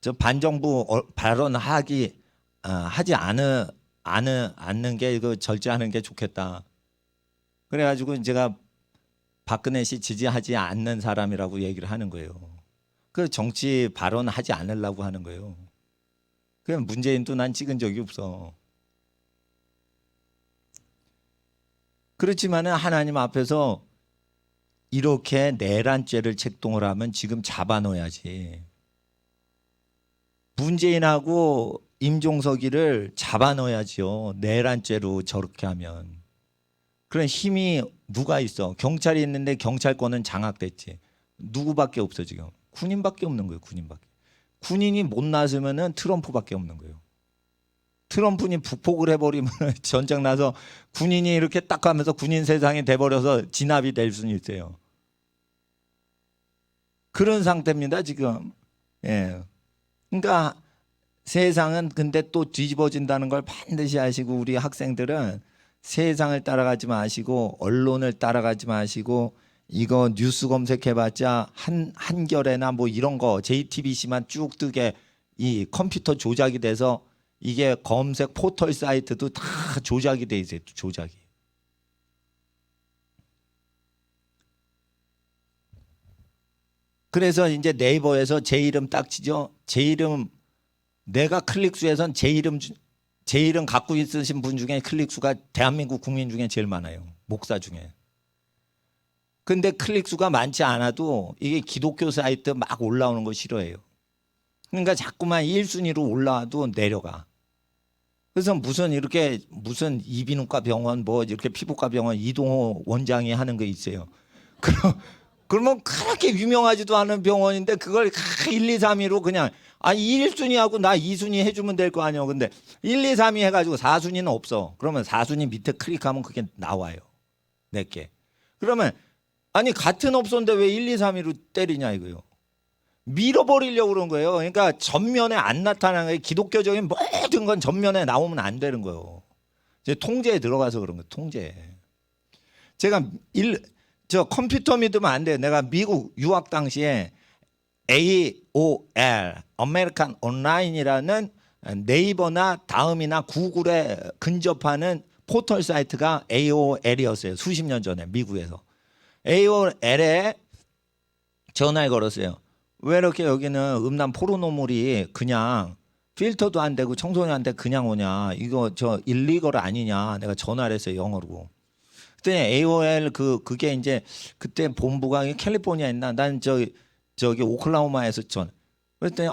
저 반정부 발언하지 않는 게 이거 절제하는 게 좋겠다. 그래가지고 제가 박근혜 씨 지지하지 않는 사람이라고 얘기를 하는 거예요. 그 정치 발언하지 않으려고 하는 거예요. 그 문재인도 난 찍은 적이 없어. 그렇지만은 하나님 앞에서 이렇게 내란죄를 책동을 하면 지금 잡아넣어야지. 문재인하고 임종석이를 잡아넣어야지요. 내란죄로 저렇게 하면. 그런 힘이 누가 있어? 경찰이 있는데 경찰권은 장악됐지. 누구밖에 없어 지금. 군인밖에 없는 거예요. 군인밖에. 군인이 못 나서면은 트럼프밖에 없는 거예요. 트럼프니 북폭을 해버리면 전쟁 나서 군인이 이렇게 딱 하면서 군인 세상이 돼버려서 진압이 될 수는 있어요. 그런 상태입니다 지금. 예. 그러니까 세상은 근데 또 뒤집어진다는 걸 반드시 아시고, 우리 학생들은 세상을 따라가지 마시고 언론을 따라가지 마시고, 이거 뉴스 검색해봤자 한겨레나 뭐 이런 거 JTBC만 쭉 뜨게 이 컴퓨터 조작이 돼서 이게 검색 포털 사이트도 다 조작이 돼 있어요. 조작이. 그래서 이제 네이버에서 제 이름 딱 치죠. 제 이름 내가 클릭수에선 제 이름 갖고 있으신 분 중에 클릭수가 대한민국 국민 중에 제일 많아요. 목사 중에. 근데 클릭수가 많지 않아도 이게 기독교 사이트 막 올라오는 거 싫어해요. 그러니까 자꾸만 1순위로 올라와도 내려가. 그래서 무슨 이비인후과 병원 뭐 이렇게 피부과 병원 이동호 원장이 하는 거 있어요. 그러면 그렇게 유명하지도 않은 병원인데 그걸 1, 2, 3위로 그냥 1순위하고 나 2순위 해주면 될 거 아니에요. 근데 1, 2, 3위 해가지고 4순위는 없어. 그러면 4순위 밑에 클릭하면 그게 나와요. 내게. 그러면 아니 같은 업소인데 왜 1, 2, 3위로 때리냐 이거요. 밀어버리려고 그런 거예요. 그러니까 전면에 안 나타나는 거예요. 기독교적인 모든 건 전면에 나오면 안 되는 거예요. 이제 통제에 들어가서 그런 거예요. 통제. 제가 저 컴퓨터 믿으면 안 돼요. 내가 미국 유학 당시에 AOL, 아메리칸 온라인이라는 네이버나 다음이나 구글에 근접하는 포털 사이트가 AOL이었어요. 수십 년 전에 미국에서. AOL에 전화를 걸었어요. 왜 이렇게 여기는 음란 포르노물이 그냥 필터도 안 되고 청소년한테 그냥 오냐. 이거 저 일리걸 아니냐. 내가 전화를 했어요. 영어로. 그때 AOL 그게 이제 그때 본부가 캘리포니아에 있나. 난 저기 오클라호마에서 그랬더니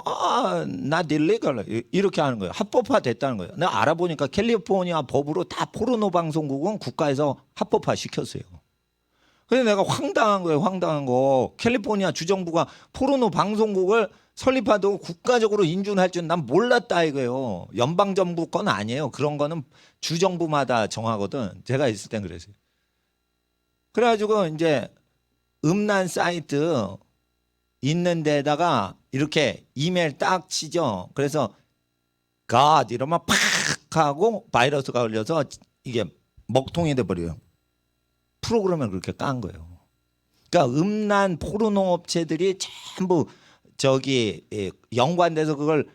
not illegal 이렇게 하는 거예요. 합법화 됐다는 거예요. 내가 알아보니까 캘리포니아 법으로 다 포르노 방송국은 국가에서 합법화 시켰어요. 그래서 내가 황당한 거예요. 황당한 거. 캘리포니아 주정부가 포르노 방송국을 설립하고 국가적으로 인준할 줄 난 몰랐다 이거예요. 연방정부 건 아니에요. 그런 거는 주정부마다 정하거든. 제가 있을 땐 그랬어요. 그래가지고 이제 음란 사이트 있는 데다가 이렇게 이메일 딱 치죠. 그래서 God 이러면 팍 하고 바이러스가 걸려서 이게 먹통이 돼버려요. 프로그램을 그렇게 깐 거예요. 그러니까 음란 포르노 업체들이 전부 저기 연관돼서 그걸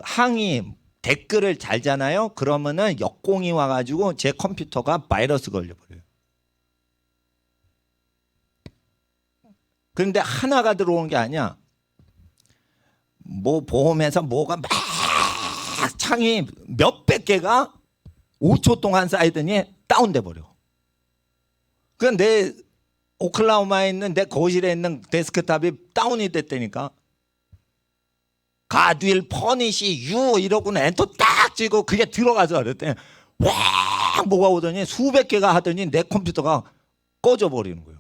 항의 댓글을 달잖아요. 그러면은 역공이 와가지고 제 컴퓨터가 바이러스 걸려버려요. 그런데 하나가 들어오는 게 아니야. 뭐 보험회사 뭐가 막 창이 몇백 개가 5초 동안 쌓이더니 다운돼 버려. 그 내 오클라호마에 있는 내 거실에 있는 데스크탑이 다운이 됐다니까. God will punish you 이러고 엔터 딱 찍고 그게 들어가서 그랬더니 와 뭐가 오더니 수백 개가 하더니 내 컴퓨터가 꺼져 버리는 거예요.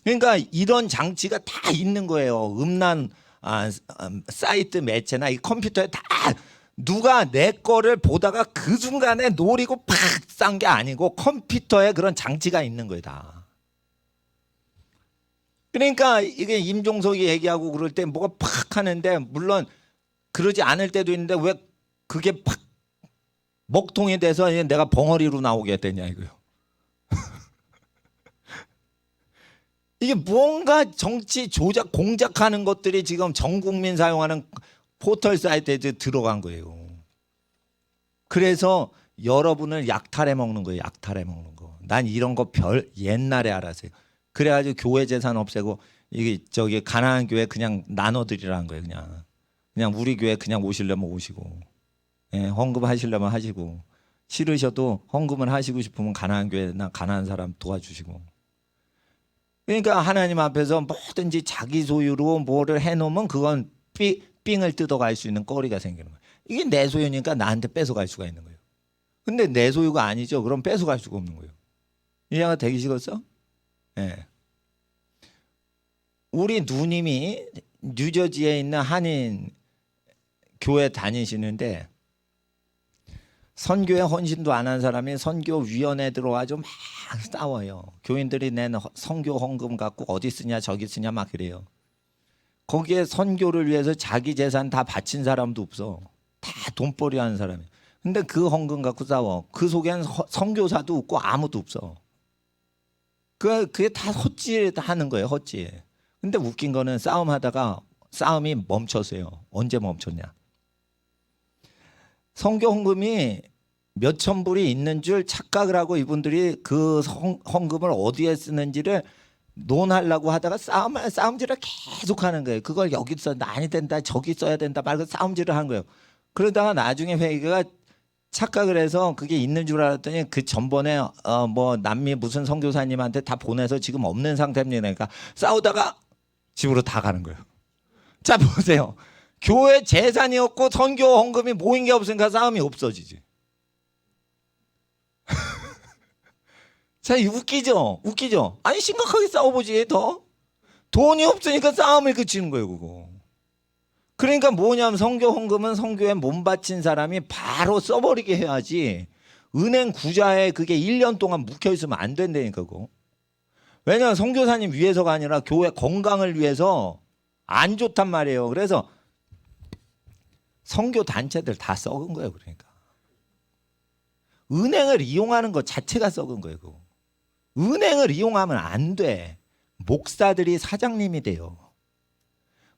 그러니까 이런 장치가 다 있는 거예요. 음란 사이트 매체나 이 컴퓨터에 다 누가 내 거를 보다가 그 순간에 노리고 팍 싼 게 아니고 컴퓨터에 그런 장치가 있는 거예요 다. 그러니까 이게 임종석이 얘기하고 그럴 때 뭐가 팍 하는데 물론 그러지 않을 때도 있는데 왜 그게 팍 먹통이 돼서 내가 벙어리로 나오게 됐냐 이거요. 이게 뭔가 정치 조작 공작하는 것들이 지금 전 국민 사용하는 포털 사이트에 들어간 거예요. 그래서 여러분을 약탈해 먹는 거예요. 약탈해 먹는 거. 난 이런 거 옛날에 알았어요. 그래가지고 교회 재산 없애고 이게 저기 가난한 교회 그냥 나눠드리라는 거예요. 그냥 우리 교회 그냥 오시려면 오시고, 예, 헌금 하시려면 하시고, 싫으셔도 헌금을 하시고 싶으면 가난한 교회나 가난한 사람 도와주시고. 그러니까 하나님 앞에서 뭐든지 자기 소유로 뭐를 해놓으면 그건 삥을 뜯어갈 수 있는 거리가 생기는 거예요. 이게 내 소유니까 나한테 뺏어갈 수가 있는 거예요. 근데 내 소유가 아니죠. 그럼 뺏어갈 수가 없는 거예요. 이해가 되기 싫었어? 예. 네. 우리 누님이 뉴저지에 있는 한인 교회 다니시는데 선교에 헌신도 안 한 사람이 선교위원회 들어와서 막 싸워요. 교인들이 낸 선교 헌금 갖고 어디 쓰냐 저기 쓰냐 막 그래요. 거기에 선교를 위해서 자기 재산 다 바친 사람도 없어. 다 돈벌이 하는 사람이에요. 근데 그 헌금 갖고 싸워. 그 속에는 선교사도 없고 아무도 없어. 그게 다 헛짓 하는 거예요. 헛짓. 근데 웃긴 거는 싸움하다가 싸움이 멈췄어요. 언제 멈췄냐? 선교 헌금이 몇천 불이 있는 줄 착각을 하고 이분들이 그 헌금을 어디에 쓰는지를 논하려고 하다가 싸움질을 계속 하는 거예요. 그걸 여기 써 아니 된다 저기 써야 된다 말고 싸움질을 하는 거예요. 그러다가 나중에 회의가 착각을 해서 그게 있는 줄 알았더니 그 전번에 뭐 남미 무슨 선교사님한테 다 보내서 지금 없는 상태입니다. 그러니까 싸우다가 집으로 다 가는 거예요. 자 보세요. 교회 재산이 없고 선교 헌금이 모인 게 없으니까 싸움이 없어지지. 자, 웃기죠? 웃기죠? 아니 심각하게 싸워보지 더. 돈이 없으니까 싸움을 그치는 거예요 그거. 그러니까 뭐냐면 선교 헌금은 선교에 몸 바친 사람이 바로 써버리게 해야지 은행 구좌에 그게 1년 동안 묵혀있으면 안 된다니까 그거. 왜냐하면 선교사님 위해서가 아니라 교회 건강을 위해서 안 좋단 말이에요. 그래서 선교 단체들 다 썩은 거예요. 그러니까 은행을 이용하는 것 자체가 썩은 거예요. 그거. 은행을 이용하면 안 돼. 목사들이 사장님이 돼요.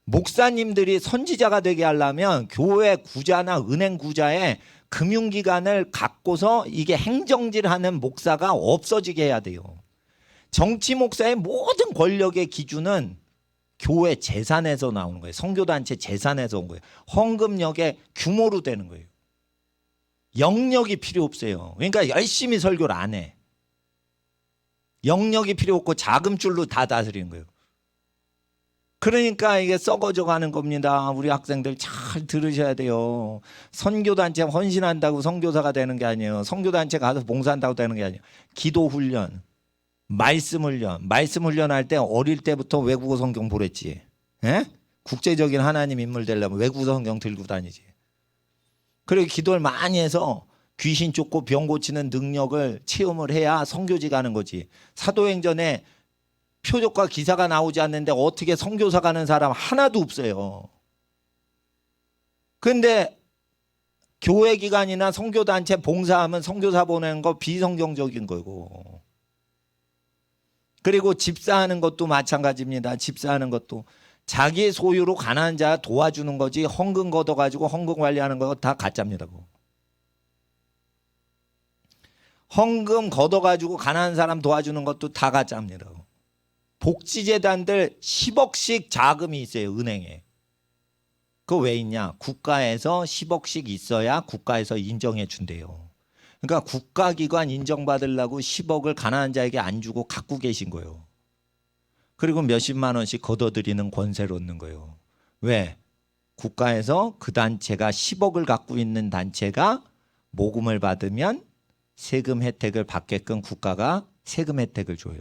목사님들이 선지자가 되게 하려면 교회 구좌나 은행 구좌에 금융기관을 갖고서 이게 행정질하는 목사가 없어지게 해야 돼요. 정치 목사의 모든 권력의 기준은 교회 재산에서 나오는 거예요. 선교단체 재산에서 온 거예요. 헌금력의 규모로 되는 거예요. 영역이 필요 없어요. 그러니까 열심히 설교를 안 해. 영역이 필요 없고 자금줄로 다 다스리는 거예요. 그러니까 이게 썩어져 가는 겁니다. 우리 학생들 잘 들으셔야 돼요. 선교단체 헌신한다고 선교사가 되는 게 아니에요. 선교단체 가서 봉사한다고 되는 게 아니에요. 기도훈련, 말씀 훈련할 때 어릴 때부터 외국어 성경 보랬지. 에? 국제적인 하나님 인물 되려면 외국어 성경 들고 다니지. 그리고 기도를 많이 해서 귀신 쫓고 병 고치는 능력을 체험을 해야 선교지 가는 거지. 사도행전에 표적과 기사가 나오지 않는데 어떻게 선교사 가는 사람 하나도 없어요. 그런데 교회 기관이나 선교단체 봉사하면 선교사 보내는 거 비성경적인 거고. 그리고 집사하는 것도 마찬가지입니다. 집사하는 것도 자기 소유로 가난한 자 도와주는 거지 헌금 걷어가지고 헌금 관리하는 거 다 가짜입니다. 헌금 걷어가지고 가난한 사람 도와주는 것도 다 가짜입니다. 복지재단들 10억씩 자금이 있어요. 은행에. 그거 왜 있냐? 국가에서 10억씩 있어야 국가에서 인정해 준대요. 그러니까 국가기관 인정받으려고 10억을 가난한 자에게 안 주고 갖고 계신 거예요. 그리고 몇십만 원씩 걷어들이는 권세를 얻는 거예요. 왜? 국가에서 그 단체가 10억을 갖고 있는 단체가 모금을 받으면 세금 혜택을 받게끔 국가가 세금 혜택을 줘요.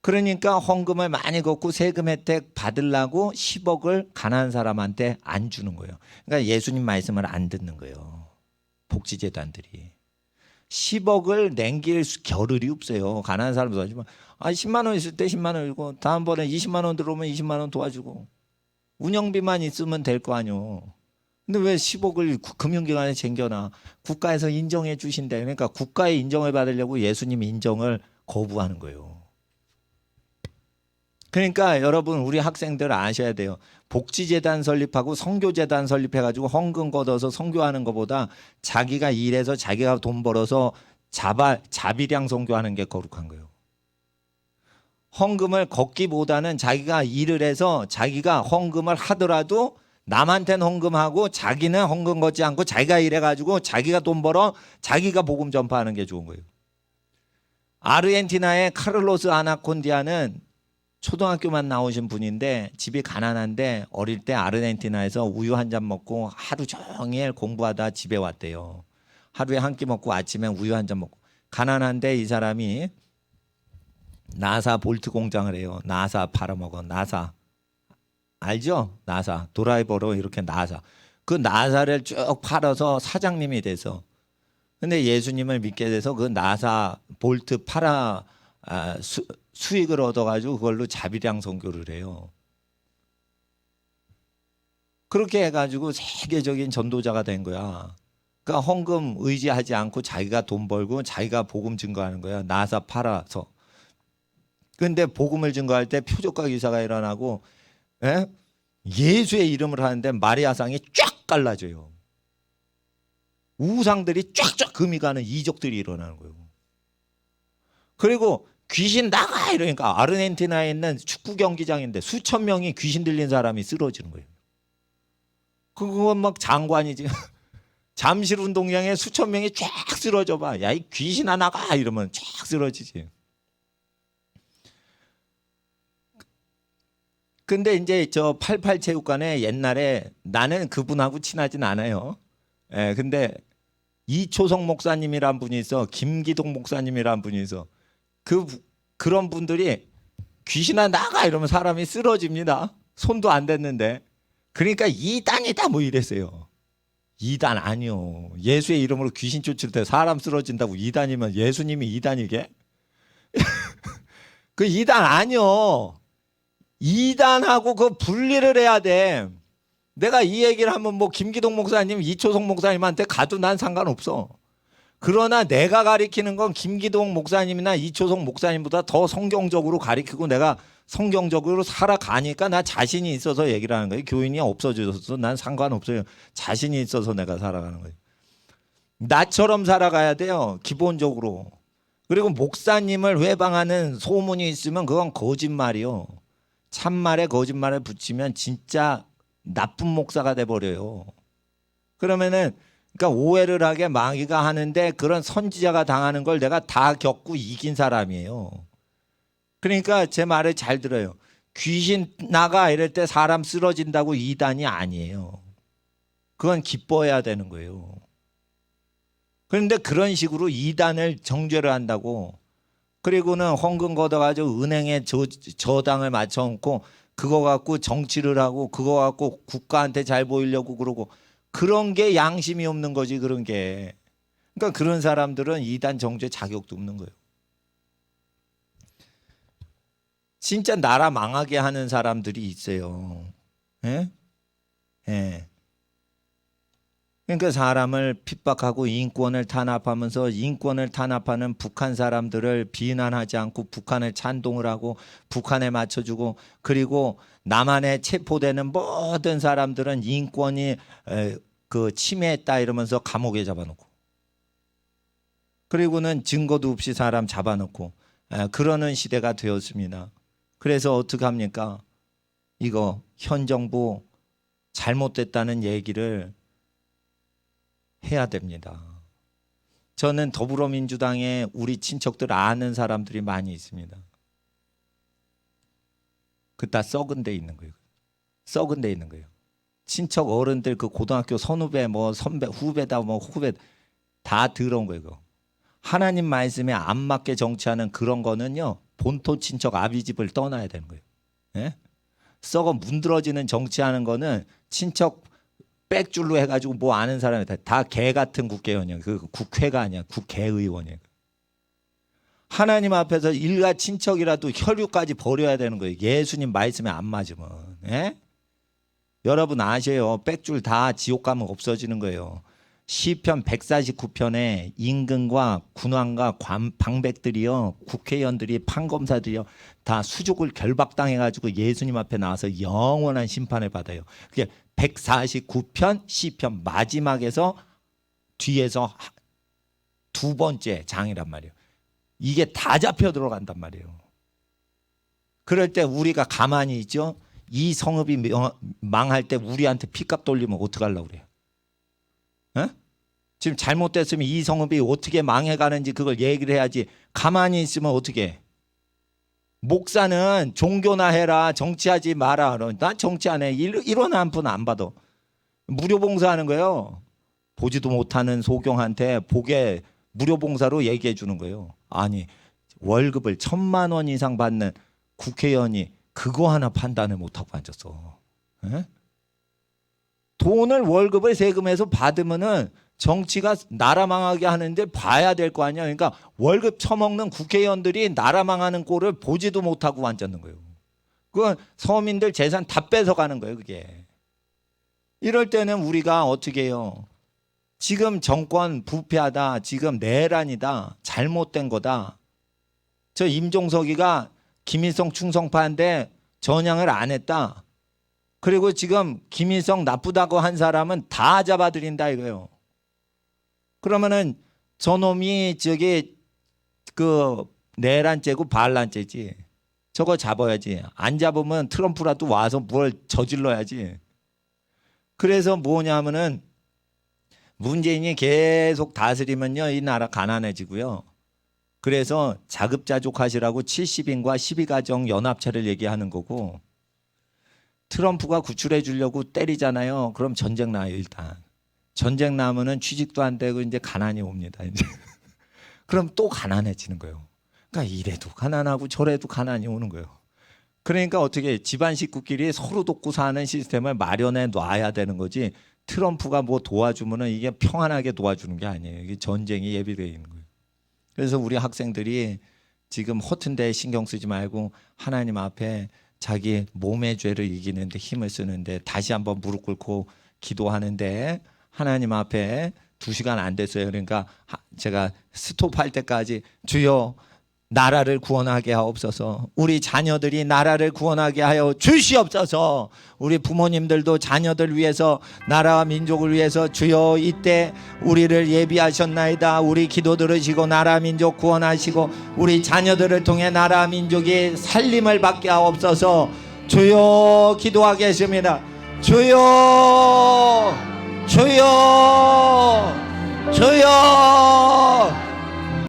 그러니까 헌금을 많이 걷고 세금 혜택 받으려고 10억을 가난한 사람한테 안 주는 거예요. 그러니까 예수님 말씀을 안 듣는 거예요. 복지재단들이. 10억을 남길 겨를이 없어요. 가난한 사람도 하지만 10만 원 있을 때 10만 원 주고 다음번에 20만 원 들어오면 20만 원 도와주고 운영비만 있으면 될 거 아니요. 근데 왜 10억을 금융기관에 챙겨놔? 국가에서 인정해 주신대. 그러니까 국가의 인정을 받으려고 예수님 인정을 거부하는 거예요. 그러니까 여러분 우리 학생들 아셔야 돼요. 복지재단 설립하고 선교재단 설립해가지고 헌금 걷어서 선교하는 것보다 자기가 일해서 자기가 돈 벌어서 자비량 선교하는 게 거룩한 거예요. 헌금을 걷기보다는 자기가 일을 해서 자기가 헌금을 하더라도 남한테는 헌금하고 자기는 헌금 걷지 않고 자기가 일해가지고 자기가 돈 벌어 자기가 복음 전파하는 게 좋은 거예요. 아르헨티나의 카를로스 아나콘디아는 초등학교만 나오신 분인데 집이 가난한데 어릴 때 아르헨티나에서 우유 한 잔 먹고 하루 종일 공부하다 집에 왔대요. 하루에 한 끼 먹고 아침에 우유 한 잔 먹고. 가난한데 이 사람이 나사 볼트 공장을 해요. 나사 팔아먹어. 나사 알죠? 나사 드라이버로 이렇게 나사. 그 나사를 쭉 팔아서 사장님이 돼서. 근데 예수님을 믿게 돼서 그 나사 볼트 팔아 수익을 얻어가지고 그걸로 자비량 선교를 해요. 그렇게 해가지고 세계적인 전도자가 된 거야. 그러니까 헌금 의지하지 않고 자기가 돈 벌고 자기가 복음 증거하는 거야. 나사 팔아서. 근데 복음을 증거할 때 표적과 기사가 일어나고 예수의 이름을 하는데 마리아상이 쫙 갈라져요. 우상들이 쫙쫙 금이 가는 이적들이 일어나는 거예요. 그리고 귀신 나가 이러니까 아르헨티나에 있는 축구 경기장인데 수천 명이 귀신 들린 사람이 쓰러지는 거예요. 그건 막 장관이지. 잠실 운동장에 수천 명이 쫙 쓰러져 봐. 야, 이 귀신아 나가 이러면 쫙 쓰러지지. 근데 이제 저 88 체육관에 옛날에 나는 그분하고 친하진 않아요. 예, 근데 이초성 목사님이란 분이 있어. 김기동 목사님이란 분이 있어. 그런 분들이 귀신아 나가 이러면 사람이 쓰러집니다. 손도 안 댔는데. 그러니까 이단이다 뭐 이랬어요. 이단 아니요. 예수의 이름으로 귀신 쫓을 때 사람 쓰러진다고 이단이면 예수님이 이단이게? 그 이단 아니요. 이단하고 그 분리를 해야 돼. 내가 이 얘기를 하면 뭐 김기동 목사님, 이초성 목사님한테 가도 난 상관없어. 그러나 내가 가리키는 건 김기동 목사님이나 이초성 목사님보다 더 성경적으로 가리키고 내가 성경적으로 살아가니까 나 자신이 있어서 얘기를 하는 거예요. 교인이 없어져서 난 상관없어요. 자신이 있어서 내가 살아가는 거예요. 나처럼 살아가야 돼요. 기본적으로. 그리고 목사님을 회방하는 소문이 있으면 그건 거짓말이요. 참말에 거짓말을 붙이면 진짜 나쁜 목사가 돼버려요. 그러면은 그러니까 오해를 하게 마귀가 하는데 그런 선지자가 당하는 걸 내가 다 겪고 이긴 사람이에요. 그러니까 제 말을 잘 들어요. 귀신 나가 이럴 때 사람 쓰러진다고 이단이 아니에요. 그건 기뻐해야 되는 거예요. 그런데 그런 식으로 이단을 정죄를 한다고. 그리고는 헌금 걷어가지고 은행에 저당을 맞춰놓고 그거 갖고 정치를 하고 그거 갖고 국가한테 잘 보이려고 그러고 그런 게 양심이 없는 거지 그런 게. 그러니까 그런 사람들은 이단 정죄 자격도 없는 거예요. 진짜 나라 망하게 하는 사람들이 있어요. 예? 예. 그러니까 사람을 핍박하고 인권을 탄압하면서 인권을 탄압하는 북한 사람들을 비난하지 않고 북한을 찬동을 하고 북한에 맞춰주고 그리고 남한에 체포되는 모든 사람들은 인권이 그 침해했다 이러면서 감옥에 잡아놓고 그리고는 증거도 없이 사람 잡아놓고 그러는 시대가 되었습니다. 그래서 어떻게 합니까? 이거 현 정부 잘못됐다는 얘기를 해야 됩니다. 저는 더불어민주당에 우리 친척들 아는 사람들이 많이 있습니다. 그 다 썩은 데 있는 거예요. 썩은 데 있는 거예요. 친척 어른들 그 고등학교 선후배 뭐 선배 후배다 뭐 후배 다 들어온 거예요. 그거. 하나님 말씀에 안 맞게 정치하는 그런 거는요. 본토 친척 아비집을 떠나야 되는 거예요. 예? 썩어 문드러지는 정치하는 거는 친척 백줄로 해가지고 뭐 아는 사람이 다 개 같은 국회의원이야. 그 국회가 아니야. 국회의원이야. 하나님 앞에서 일가 친척이라도 혈육까지 버려야 되는 거예요. 예수님 말씀에 안 맞으면. 예? 여러분 아셔요. 백줄 다 지옥 가면 없어지는 거예요. 시편 149편에 임금과 군왕과 방백들이요. 국회의원들이 판검사들이요. 다 수족을 결박당해가지고 예수님 앞에 나와서 영원한 심판을 받아요. 그게 149편 시편 마지막에서 뒤에서 두 번째 장이란 말이에요. 이게 다 잡혀 들어간단 말이에요. 그럴 때 우리가 가만히 있죠. 이 성읍이 망할 때 우리한테 피값 돌리면 어떡하려고 그래요? 에? 지금 잘못됐으면 이 성읍이 어떻게 망해가는지 그걸 얘기를 해야지. 가만히 있으면 어떻게 해? 목사는 종교나 해라, 정치하지 마라. 난 정치 안 해. 이런 한 푼 안 받아. 무료 봉사하는 거예요. 보지도 못하는 소경한테 보게 무료 봉사로 얘기해 주는 거예요. 아니, 월급을 1,000만 원 이상 받는 국회의원이 그거 하나 판단을 못하고 앉았어. 에? 돈을 월급을 세금에서 받으면은 정치가 나라 망하게 하는데 봐야 될 거 아니야. 그러니까 월급 처먹는 국회의원들이 나라 망하는 꼴을 보지도 못하고 앉았는 거예요. 그건 서민들 재산 다 뺏어가는 거예요, 그게. 이럴 때는 우리가 어떻게 해요? 지금 정권 부패하다, 지금 내란이다, 잘못된 거다. 저 임종석이가 김일성 충성파인데 전향을 안 했다. 그리고 지금 김일성 나쁘다고 한 사람은 다 잡아들인다 이거예요. 그러면은 저놈이 저기 그 내란죄고 반란죄지. 저거 잡아야지. 안 잡으면 트럼프라도 와서 뭘 저질러야지. 그래서 뭐냐면은 문재인이 계속 다스리면요 이 나라 가난해지고요. 그래서 자급자족하시라고 70인과 12가정 연합체를 얘기하는 거고, 트럼프가 구출해 주려고 때리잖아요. 그럼 전쟁 나요. 일단 전쟁 나면은 취직도 안 되고 이제 가난이 옵니다. 이제 그럼 또 가난해지는 거예요. 그러니까 이래도 가난하고 저래도 가난이 오는 거예요. 그러니까 어떻게 집안 식구끼리 서로 돕고 사는 시스템을 마련해 놔야 되는 거지. 트럼프가 뭐 도와주면은 이게 평안하게 도와주는 게 아니에요. 이게 전쟁이 예비되어 있는 거예요. 그래서 우리 학생들이 지금 허튼 데 신경 쓰지 말고 하나님 앞에 자기 몸의 죄를 이기는데 힘을 쓰는데 다시 한번 무릎 꿇고 기도하는데, 하나님 앞에 2시간 안 됐어요. 그러니까 제가 스톱할 때까지 주여 나라를 구원하게 하옵소서, 우리 자녀들이 나라를 구원하게 하여 주시옵소서, 우리 부모님들도 자녀들 위해서 나라와 민족을 위해서 주여 이때 우리를 예비하셨나이다. 우리 기도 들으시고 나라 민족 구원하시고 우리 자녀들을 통해 나라 민족이 살림을 받게 하옵소서. 주여 기도하겠습니다. 주여 주여 주여